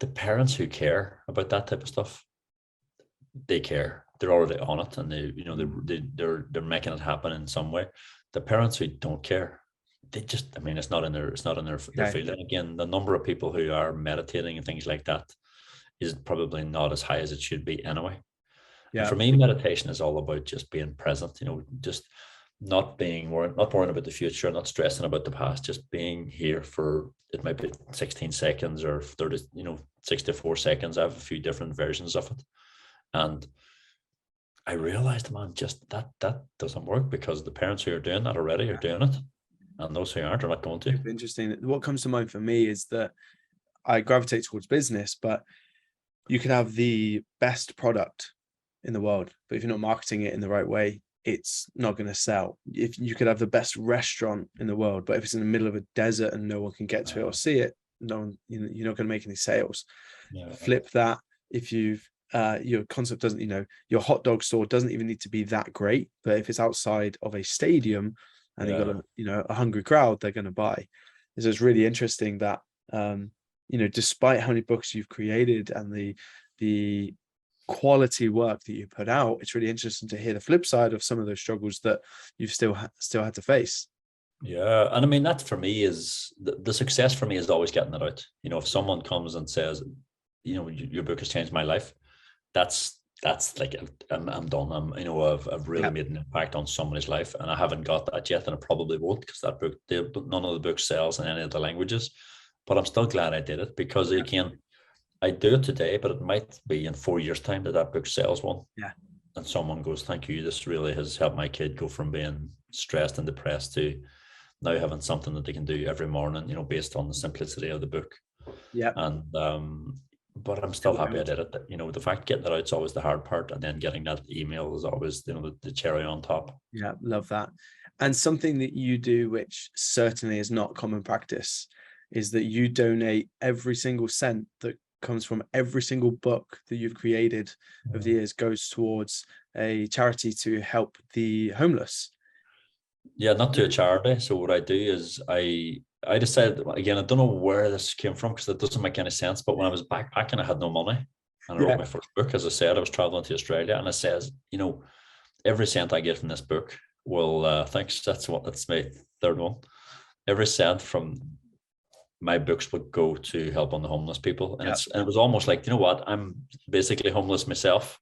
the parents who care about that type of stuff, they care. They're already on it, and they're making it happen in some way. The parents who don't care, they just, it's not in their field. And again, the number of people who are meditating and things like that is probably not as high as it should be anyway. Yeah. And for me, meditation is all about just being present. Just not worrying about the future, not stressing about the past, just being here for, it might be 16 seconds or 30, 64 seconds. I have a few different versions of it. And I realized, just that doesn't work, because the parents who are doing that already are doing it. And those who aren't are not going to. It's interesting. What comes to mind for me is that I gravitate towards business, but you can have the best product in the world, but if you're not marketing it in the right way, it's not going to sell. If you could have the best restaurant in the world, but if it's in the middle of a desert and no one can get to it or see it, you're not going to make any sales. Yeah. Flip that. If your concept doesn't, your hot dog store doesn't even need to be that great, but if it's outside of a stadium and you've got a hungry crowd, they're going to buy. So it's really interesting that despite how many books you've created and the quality work that you put out, it's really interesting to hear the flip side of some of those struggles that you've still had to face. Yeah, and I mean, that for me is the success for me is always getting it out. If someone comes and says, your book has changed my life, that's like I'm done. I've really made an impact on somebody's life, and I haven't got that yet, and I probably won't, because that book, none of the book sells in any of the languages. But I'm still glad I did it, because again, I do it today, but it might be in 4 years' time that book sells one. Yeah. And someone goes, "Thank you. This really has helped my kid go from being stressed and depressed to now having something that they can do every morning, based on the simplicity of the book." Yeah. And but I'm still happy I did it. The fact getting it out is always the hard part, and then getting that email is always, the cherry on top. Yeah, love that. And something that you do, which certainly is not common practice, is that you donate every single cent that comes from every single book that you've created over the years goes towards a charity to help the homeless. Yeah, not to a charity. So what I do is I decided, again, I don't know where this came from, because it doesn't make any sense, but when I was backpacking, I had no money, and I wrote my first book. As I said, I was traveling to Australia, and it says, every cent I get from this book will, thanks, that's my third one. Every cent from my books would go to help on the homeless people. And it was almost like, I'm basically homeless myself,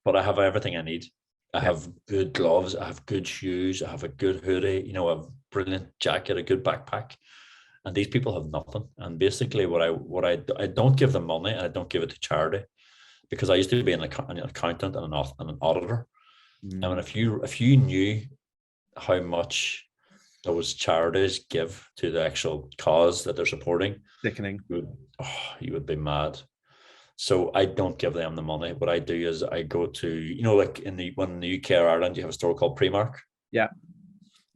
but I have everything I need. I have good gloves, I have good shoes, I have a good hoodie, I have a brilliant jacket, a good backpack, and these people have nothing. And basically I don't give them money, and I don't give it to charity, because I used to be an accountant and an auditor. And if you knew how much those charities give to the actual cause that they're supporting, sickening, you would be mad. So I don't give them the money. What I do is I go to, like when in the UK or Ireland, you have a store called Primark. Yeah.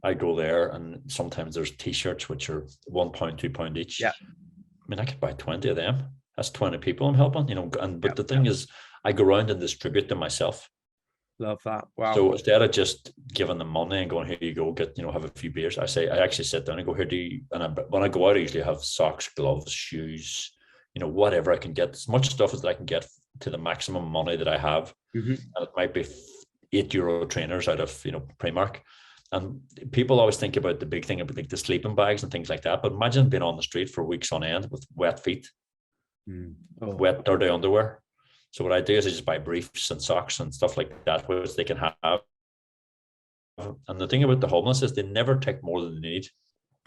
I go there, and sometimes there's t-shirts which are £1, £2 each. Yeah. I mean, I could buy 20 of them. That's 20 people I'm helping, but the thing is, I go around and distribute them myself. Love that. Wow. So instead of just giving them money and going, "Here you go, get, have a few beers," I actually sit down and go, "Here, when I go out, I usually have socks, gloves, shoes, whatever I can get, as much stuff as I can get to the maximum money that I have." And it might be €8 trainers out of, Primark. And people always think about the big thing about like the sleeping bags and things like that. But imagine being on the street for weeks on end with wet feet, wet, dirty underwear. So what I do is I just buy briefs and socks and stuff like that, which they can have. And the thing about the homeless is they never take more than they need.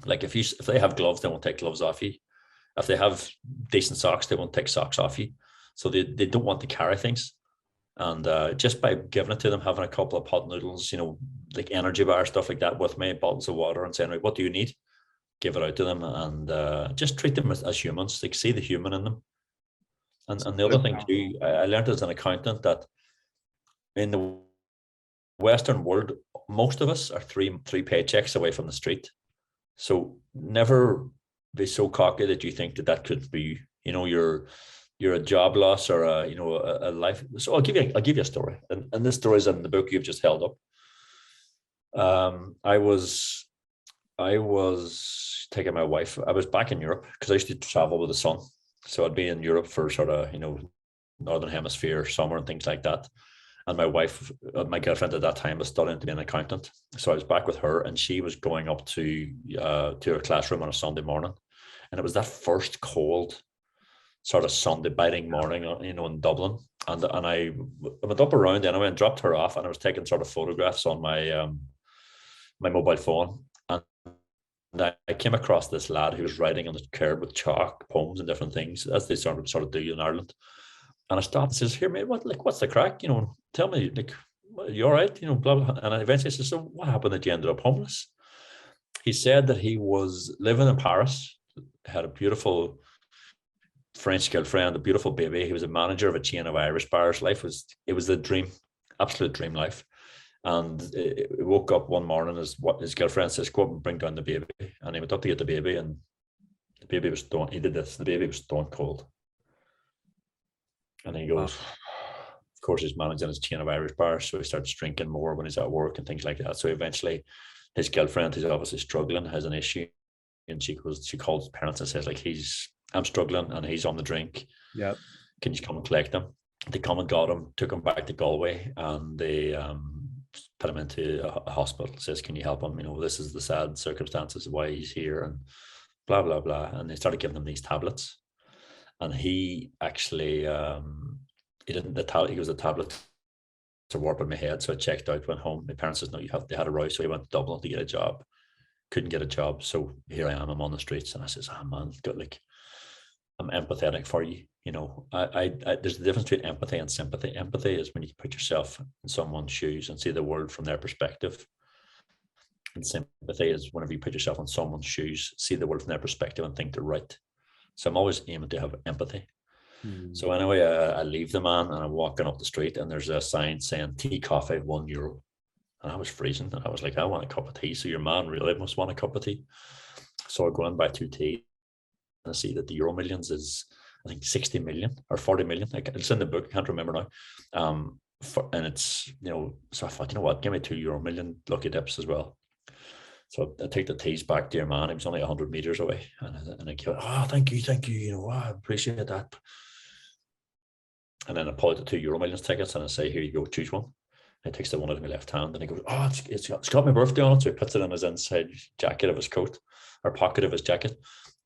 Like if they have gloves, they won't take gloves off you. If they have decent socks, they won't take socks off you. So they don't want to carry things. And just by giving it to them, having a couple of pot noodles, like energy bar, stuff like that with me, bottles of water, and saying, "Right, what do you need?" Give it out to them, and just treat them as humans. Like, see the human in them. And the other thing too, I learned as an accountant that in the Western world, most of us are three paychecks away from the street. So never be so cocky that you think that could be, you're a job loss or a life. So I'll give you a story, and this story is in the book you've just held up. I was taking my wife. I was back in Europe because I used to travel with the sun. So I'd be in Europe for sort of, Northern Hemisphere summer and things like that. And my wife, my girlfriend at that time, was studying to be an accountant. So I was back with her, and she was going up to her classroom on a Sunday morning. And it was that first cold sort of Sunday biting morning, in Dublin. And I went up around anyway and dropped her off, and I was taking sort of photographs on my my mobile phone. And I came across this lad who was writing on the curb with chalk, poems and different things, as they sort of do in Ireland. And I stopped and says, "Here, mate, what's the crack? Tell me, you all right? Blah, blah." And I eventually said, "So what happened that you ended up homeless?" He said that he was living in Paris, had a beautiful French girlfriend, a beautiful baby. He was a manager of a chain of Irish bars. It was the dream, absolute dream life. And he woke up one morning as what his girlfriend says, "Go up and bring down the baby." And he went up to get the baby, and the baby was stone. He did this. The baby was stone cold. And he goes, of course, he's managing his chain of Irish bars, so he starts drinking more when he's at work and things like that. So eventually, his girlfriend, who's obviously struggling, has an issue, and she calls his parents and says, like, he's I'm struggling and he's on the drink. Yeah. Can you come and collect him? They come and got him, took him back to Galway, and they put him into a hospital. Says, can you help him? You know, this is the sad circumstances of why he's here, and blah blah blah. And they started giving him these tablets, and he actually he didn't. He was a tablet to warp in my head. So I checked out, went home. My parents says, no, they had a row, so he went to Dublin to get a job. Couldn't get a job, so here I am. I'm on the streets, and I says, oh man, got like, I'm empathetic for you. You know, I there's a difference between empathy and sympathy. Empathy is when you put yourself in someone's shoes and see the world from their perspective. And sympathy is whenever you put yourself in someone's shoes, see the world from their perspective and think they're right. So I'm always aiming to have empathy. So anyway, I leave the man and I'm walking up the street, and there's a sign saying tea, coffee, €1. And I was freezing, and I was like, I want a cup of tea. So your man really must want a cup of tea. So I go and buy 2 tea, and I see that the Euro Millions is, I think, 60 million or 40 million. It's in the book, I can't remember now. And it's, you know, so I thought, you know what, give me 2 Euro Million lucky dips as well. So I take the teas back to your man. He was only 100 meters away, and I go, oh, thank you, you know, I appreciate that. And then I pull out the 2 Euro Millions tickets, and I say, here you go, choose one. He takes the one out of my left hand, and he goes, oh, it's got my birthday on it. So he puts it in his inside jacket of his coat, or pocket of his jacket.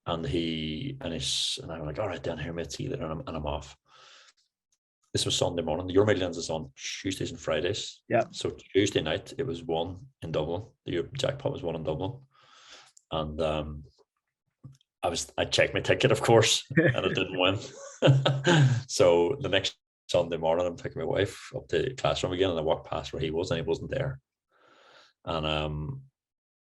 And I'm like, all right, then, here, mate, see you later. And I'm off. This was Sunday morning. The Euro Millions is on Tuesdays and Fridays. Yeah. So Tuesday night, it was won in Dublin. The jackpot was won in Dublin. And I checked my ticket, of course, and it didn't win. So the next Sunday morning, I'm taking my wife up to the classroom again, and I walked past where he was, and he wasn't there.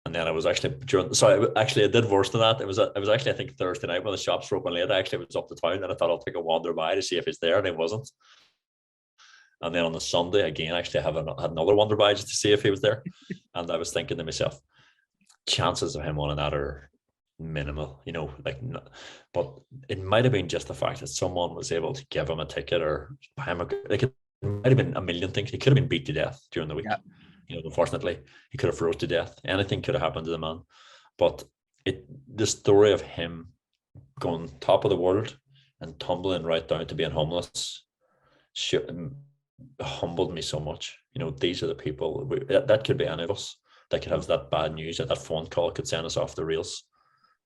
And then I was actually I did worse than that. It was actually, I think, Thursday night when the shops were open late. I actually was up to town, and I thought I'll take a wander by to see if he's there, and he wasn't. And then on the Sunday again, actually, I had another wander by just to see if he was there. And I was thinking to myself, chances of him winning that are minimal, you know, but it might have been just the fact that someone was able to give him a ticket or buy him it might have been a million things. He could have been beat to death during the week. Yeah. You know, unfortunately, he could have froze to death. Anything could have happened to the man. But the story of him going top of the world and tumbling right down to being homeless humbled me so much. You know, these are the people that could be any of us that could have that bad news, that phone call could send us off the rails.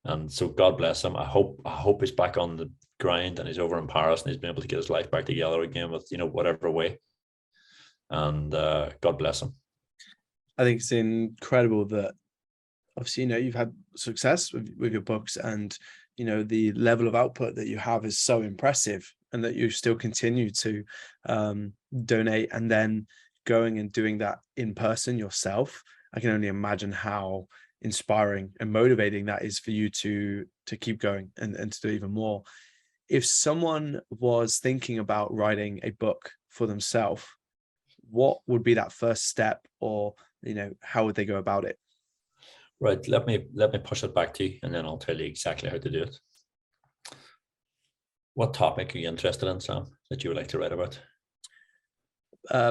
And so God bless him. I hope he's back on the grind, and he's over in Paris, and he's been able to get his life back together again with, you know, whatever way. And God bless him. I think it's incredible that obviously, you know, you've had success with your books, and, you know, the level of output that you have is so impressive, and that you still continue to donate, and then going and doing that in person yourself. I can only imagine how inspiring and motivating that is for you to keep going and to do even more. If someone was thinking about writing a book for themselves, what would be that first step, or, you know, how would they go about it? Right. Let me push it back to you, and then I'll tell you exactly how to do it. What topic are you interested in, Sam, that you would like to write about?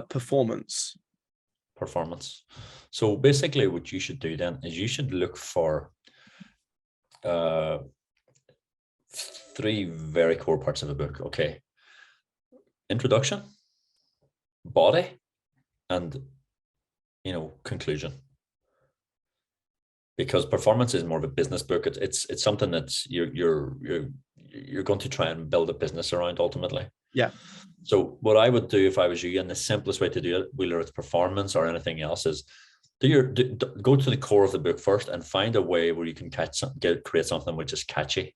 Performance. So basically what you should do then is you should look for 3 very core parts of a book. Okay. Introduction, body, and, you know, conclusion. Because performance is more of a business book. It's something that's you're going to try and build a business around ultimately. Yeah. So what I would do if I was you, and the simplest way to do it, whether it's performance or anything else, is go to the core of the book first and find a way where you can create something which is catchy.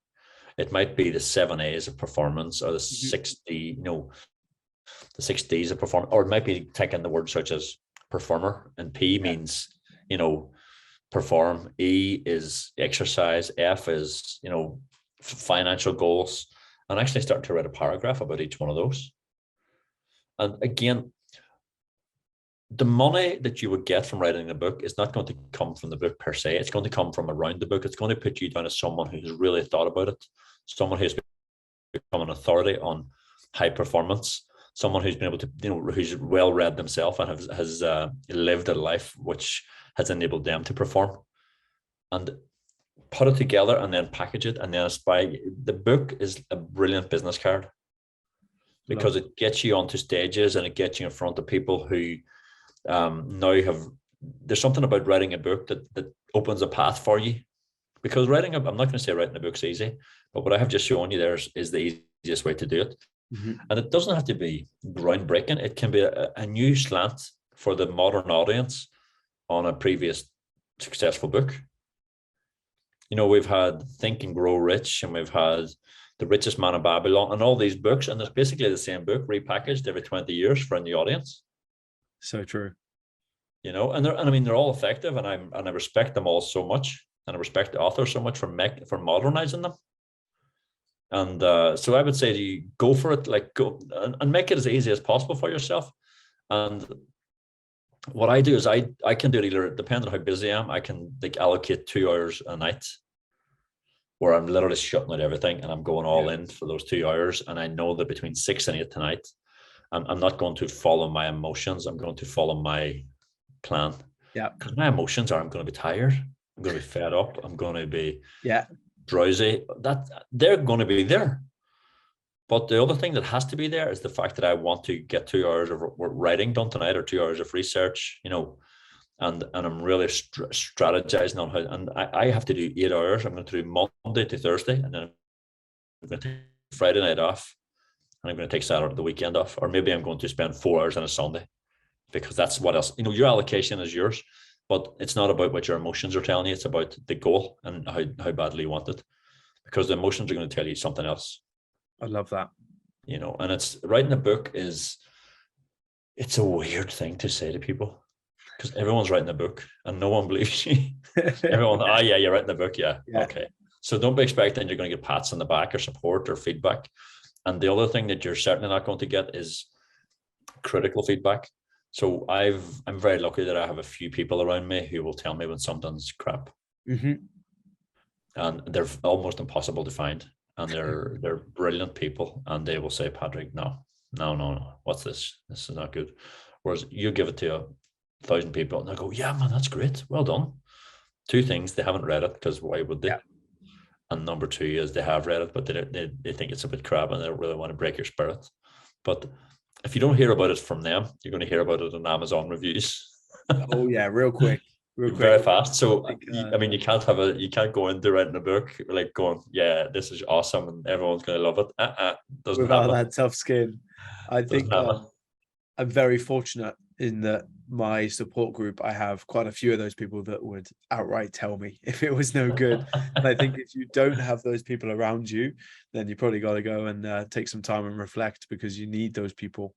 It might be the 7 A's of performance, or the 60, you know, the 6 D's of performance, or it might be taking the word such as performer, and P means, you know, perform, E is exercise, F is, you know, financial goals, and actually start to write a paragraph about each one of those. And again, the money that you would get from writing the book is not going to come from the book per se. It's going to come from around the book. It's going to put you down as someone who's really thought about it, someone who's become an authority on high performance, someone who's been able to, you know, who's well read themselves and has lived a life which has enabled them to perform. And put it together and then package it, and then it's the book is a brilliant business card because it gets you onto stages and it gets you in front of people who now have. There's something about writing a book that opens a path for you, because I'm not going to say writing a book's easy, but what I have just shown you there is the easiest way to do it. Mm-hmm. And it doesn't have to be groundbreaking. It can be a new slant for the modern audience on a previous successful book. You know, we've had Think and Grow Rich, and we've had The Richest Man in Babylon, and all these books, and it's basically the same book repackaged every 20 years for a new audience. So true. You know, and I mean they're all effective, and I respect them all so much, and I respect the authors so much for modernizing them. And so I would say to you, go for it, like go and make it as easy as possible for yourself. And what I do is I can do it either, depending on how busy I am, I can like allocate 2 hours a night where I'm literally shutting out everything and I'm going all in for those 2 hours. And I know that between 6 and 8 tonight, I'm not going to follow my emotions. I'm going to follow my plan. Yeah. Because my emotions are, I'm going to be tired. I'm going to be fed up. I'm going to be drowsy. That they're going to be there. But the other thing that has to be there is the fact that I want to get 2 hours of writing done tonight, or 2 hours of research, you know, and I'm really strategizing on how, and I have to do 8 hours. I'm going to do Monday to Thursday, and then I'm going to take Friday night off, and I'm going to take Saturday, the weekend off, or maybe I'm going to spend 4 hours on a Sunday, because that's what else, you know, your allocation is yours, but it's not about what your emotions are telling you. It's about the goal and how badly you want it, because the emotions are going to tell you something else. I love that. You know, and it's writing a book it's a weird thing to say to people, because everyone's writing a book and no one believes you. Everyone, yeah, you're writing a book. Yeah. Okay. So don't be expecting you're going to get pats on the back or support or feedback. And the other thing that you're certainly not going to get is critical feedback. So I'm very lucky that I have a few people around me who will tell me when something's crap. Mm-hmm. And they're almost impossible to find. And they're brilliant people, and they will say, Patrick, no, what's this? This is not good. Whereas you give it to 1,000 people and they go, yeah, man, that's great, well done. 2 things: they haven't read it, because why would they? Yeah. And number 2 is they have read it, but they think it's a bit crap and they don't really want to break your spirit. But if you don't hear about it from them, you're going to hear about it in Amazon reviews. Oh yeah, real quick. Very fast. So I mean, you can't go into writing a book like going, yeah, this is awesome and everyone's going to love it. Doesn't without happen. that tough skin. I think I'm very fortunate in that my support group, I have quite a few of those people that would outright tell me if it was no good. And I think if you don't have those people around you, then you probably got to go and take some time and reflect, because you need those people.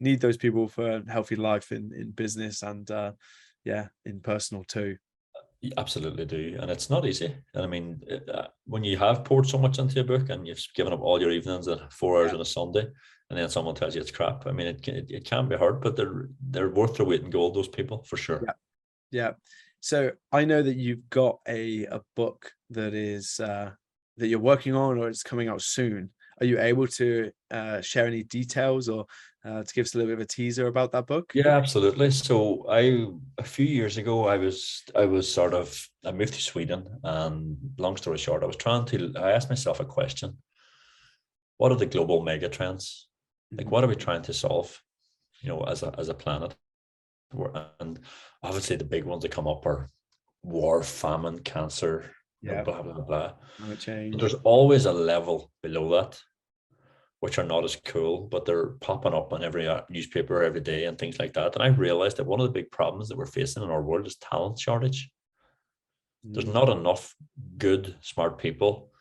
Need those people for a healthy life in business and in personal too. You absolutely do, and it's not easy. And I mean, when you have poured so much into a book and you've given up all your evenings at 4 hours on a Sunday, and then someone tells you it's crap, I mean, it can be hard, but they're worth their weight in gold, those people, for sure. Yeah. So I know that you've got a book that is that you're working on, or it's coming out soon. Are you able to share any details, or to give us a little bit of a teaser about that book? Yeah, absolutely. So a few years ago, I moved to Sweden, and long story short, I asked myself a question: what are the global mega trends? Like, what are we trying to solve, you know, as a planet? And obviously the big ones that come up are war, famine, cancer, blah, blah, blah, blah. But there's always a level below that, which are not as cool, but they're popping up on every newspaper every day and things like that. And I realized that one of the big problems that we're facing in our world is talent shortage. There's not enough good, smart people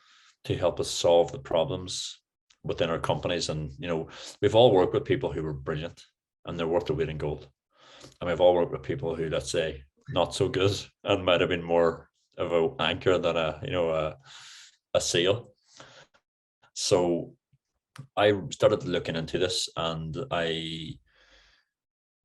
to help us solve the problems within our companies. And, you know, we've all worked with people who were brilliant and they're worth their weight in gold. And we've all worked with people who, let's say, not so good and might have been more of an anchor than a sail. So I started looking into this, and I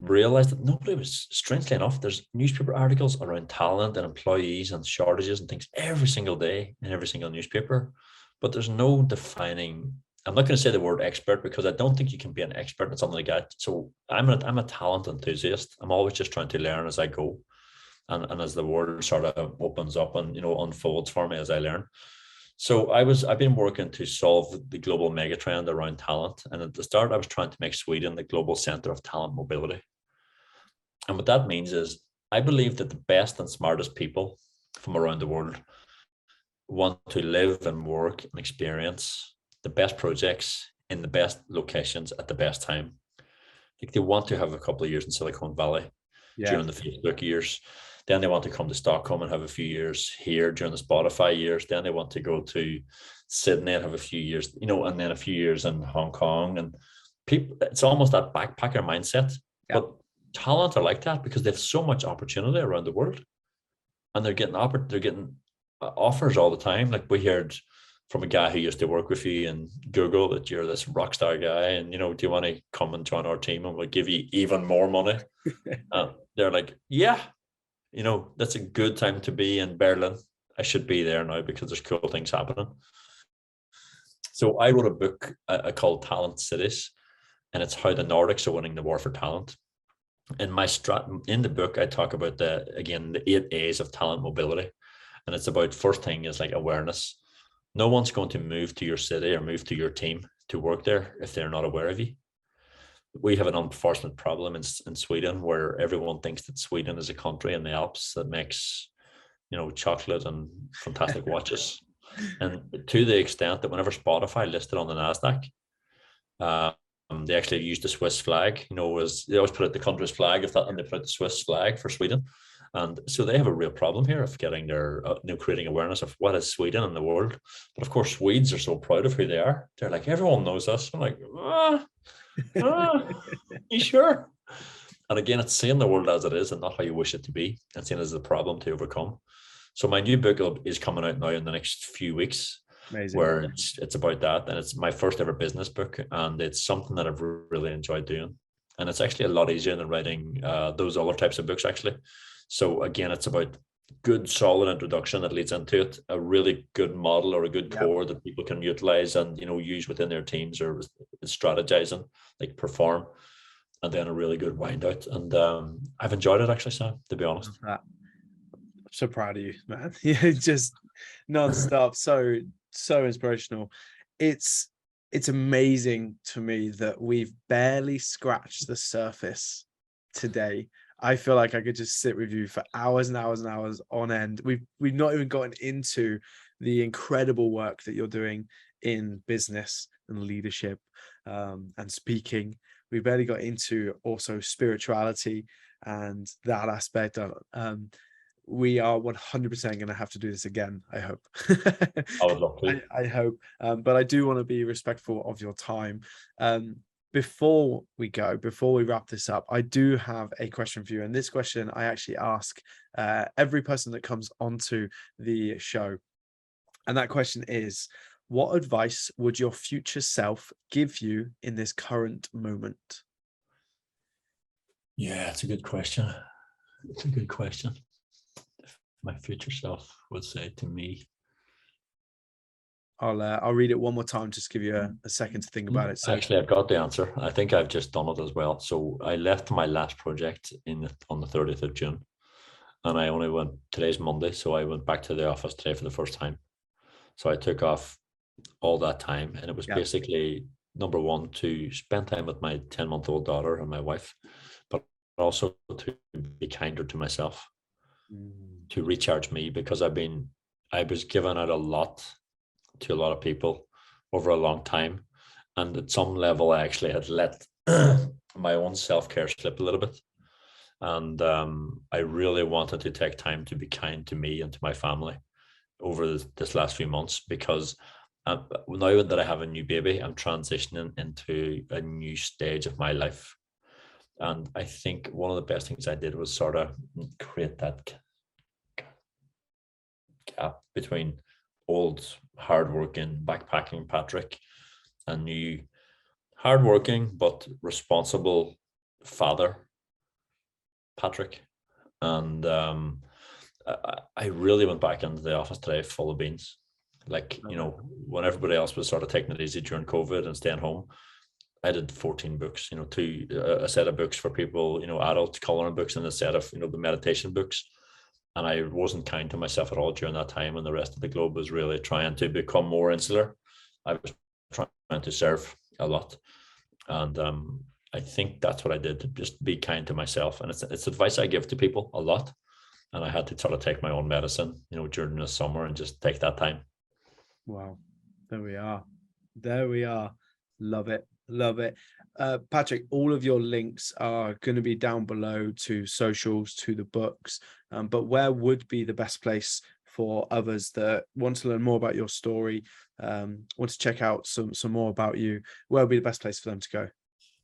realized that nobody was, strangely enough, there's newspaper articles around talent and employees and shortages and things every single day in every single newspaper, but there's no defining. I'm not going to say the word expert, because I don't think you can be an expert in something like that. So I'm a talent enthusiast. I'm always just trying to learn as I go. and as the world sort of opens up and, unfolds for me as I learn. So I've been working to solve the global megatrend around talent. And at the start, I was trying to make Sweden the global center of talent mobility. And what that means is I believe that the best and smartest people from around the world want to live and work and experience the best projects in the best locations at the best time. Like they want to have a couple of years in Silicon Valley during the Facebook years. Then they want to come to Stockholm and have a few years here during the Spotify years. Then they want to go to Sydney and have a few years, and then a few years in Hong Kong. And people, it's almost that backpacker mindset. But talent are like that because they have so much opportunity around the world, and they're getting offers all the time. Like we heard from a guy who used to work with you in Google that you're this rock star guy, and do you want to come and join our team and we'll give you even more money? They're like, yeah, that's a good time to be in Berlin. I should be there now because there's cool things happening. So I wrote a book called Talent Cities, and it's how the Nordics are winning the war for talent. In the book, I talk about the 8 A's of talent mobility, and it's about, first thing is like awareness. No one's going to move to your city or move to your team to work there if they're not aware of you. We have an unfortunate problem in Sweden where everyone thinks that Sweden is a country in the Alps that makes, chocolate and fantastic watches. And to the extent that whenever Spotify listed on the NASDAQ, they actually used the Swiss flag, they always put out the country's flag and they put out the Swiss flag for Sweden. And so they have a real problem here of getting their, creating awareness of what is Sweden in the world. But of course, Swedes are so proud of who they are. They're like, everyone knows us. I'm like, you sure? And again, it's seeing the world as it is and not how you wish it to be, and seeing it as a problem to overcome. So my new book is coming out now in the next few weeks. Amazing. Where it's about that, and it's my first ever business book, and it's something that I've really enjoyed doing. And it's actually a lot easier than writing those other types of books, actually. So again, it's about good, solid introduction that leads into it, a really good model or a good core that people can utilize and use within their teams or strategizing, like perform, and then a really good wind out. And I've enjoyed it, actually, Sam, to be honest. I'm so proud of you, man. Just nonstop, so inspirational. It's amazing to me that we've barely scratched the surface today. I feel like I could just sit with you for hours and hours and hours on end. We've not even gotten into the incredible work that you're doing in business and leadership and speaking. We barely got into also spirituality and that aspect of we are 100% going to have to do this again, I hope. I would love to. I hope, but I do want to be respectful of your time. Before we wrap this up, I do have a question for you. And this question I actually ask every person that comes onto the show. And that question is, what advice would your future self give you in this current moment? Yeah, it's a good question. It's a good question. My future self would say to me. I'll read it one more time, just give you a second to think about it. So actually, I've got the answer. I think I've just done it as well. So I left my last project on the 30th of June, and I only went, today's Monday, so I went back to the office today for the first time. So I took off all that time, and it was basically, number one, to spend time with my 10-month-old daughter and my wife, but also to be kinder to myself, to recharge me, because I was giving out a lot to a lot of people over a long time, and at some level I actually had let my own self-care slip a little bit, and I really wanted to take time to be kind to me and to my family over this last few months, because now that I have a new baby, I'm transitioning into a new stage of my life, and I think one of the best things I did was sort of create that gap between old hardworking backpacking Patrick and new hardworking but responsible father Patrick. And I really went back into the office today full of beans. Like, when everybody else was sort of taking it easy during COVID and staying home, I did 14 books, a set of books for people, adult coloring books, and a set of, the meditation books. And I wasn't kind to myself at all during that time, and the rest of the globe was really trying to become more insular. I was trying to serve a lot, and I think that's what I did, to just be kind to myself. And it's advice I give to people a lot. And I had to sort of take my own medicine, during the summer, and just take that time. Wow. There we are. There we are. Love it. Love it. Patrick, all of your links are going to be down below to socials, to the books. But where would be the best place for others that want to learn more about your story, want to check out some more about you? Where would be the best place for them to go?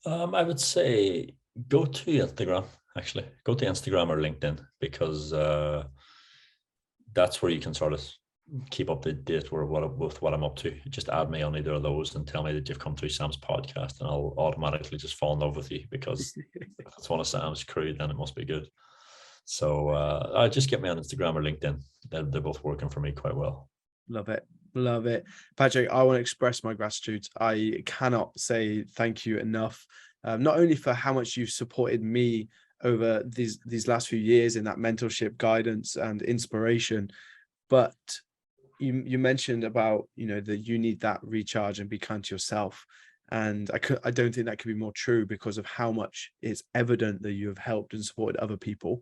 I would say go to Instagram, actually. Go to Instagram or LinkedIn, because that's where you can sort of keep up to date with what I'm up to. Just add me on either of those and tell me that you've come through Sam's podcast, and I'll automatically just fall in love with you, because if it's one of Sam's crew, then it must be good. So just get me on Instagram or LinkedIn. They're both working for me quite well. Love it. Love it. Patrick, I want to express my gratitude. I cannot say thank you enough, not only for how much you've supported me over these last few years in that mentorship, guidance, and inspiration, but you mentioned about, that you need that recharge and be kind to yourself. And I don't think that could be more true, because of how much it's evident that you have helped and supported other people.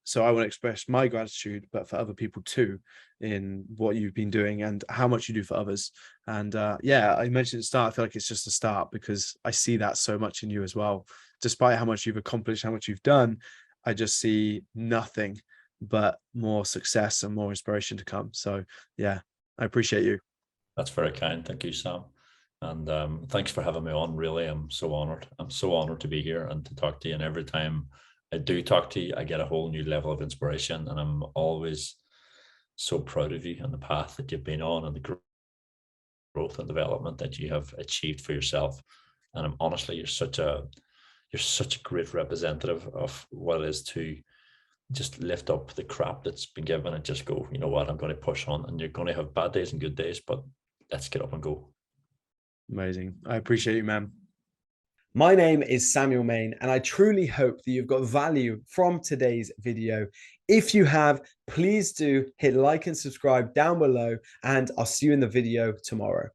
So I want to express my gratitude, but for other people too, in what you've been doing and how much you do for others. And yeah, I mentioned at the start, I feel like it's just a start, because I see that so much in you as well. Despite how much you've accomplished, how much you've done, I just see nothing but more success and more inspiration to come. So yeah, I appreciate you. That's very kind. Thank you, Sam. And thanks for having me on. Really, I'm so honored. I'm so honored to be here and to talk to you. And every time I do talk to you, I get a whole new level of inspiration. And I'm always so proud of you and the path that you've been on, and the growth and development that you have achieved for yourself. And I'm honestly, you're such a great representative of what it is to just lift up the crap that's been given and just go, you know what, I'm going to push on. And you're going to have bad days and good days, but let's get up and go. Amazing. I appreciate you, man. My name is Samuel Main, and I truly hope that you've got value from today's video. If you have, please do hit like and subscribe down below, and I'll see you in the video tomorrow.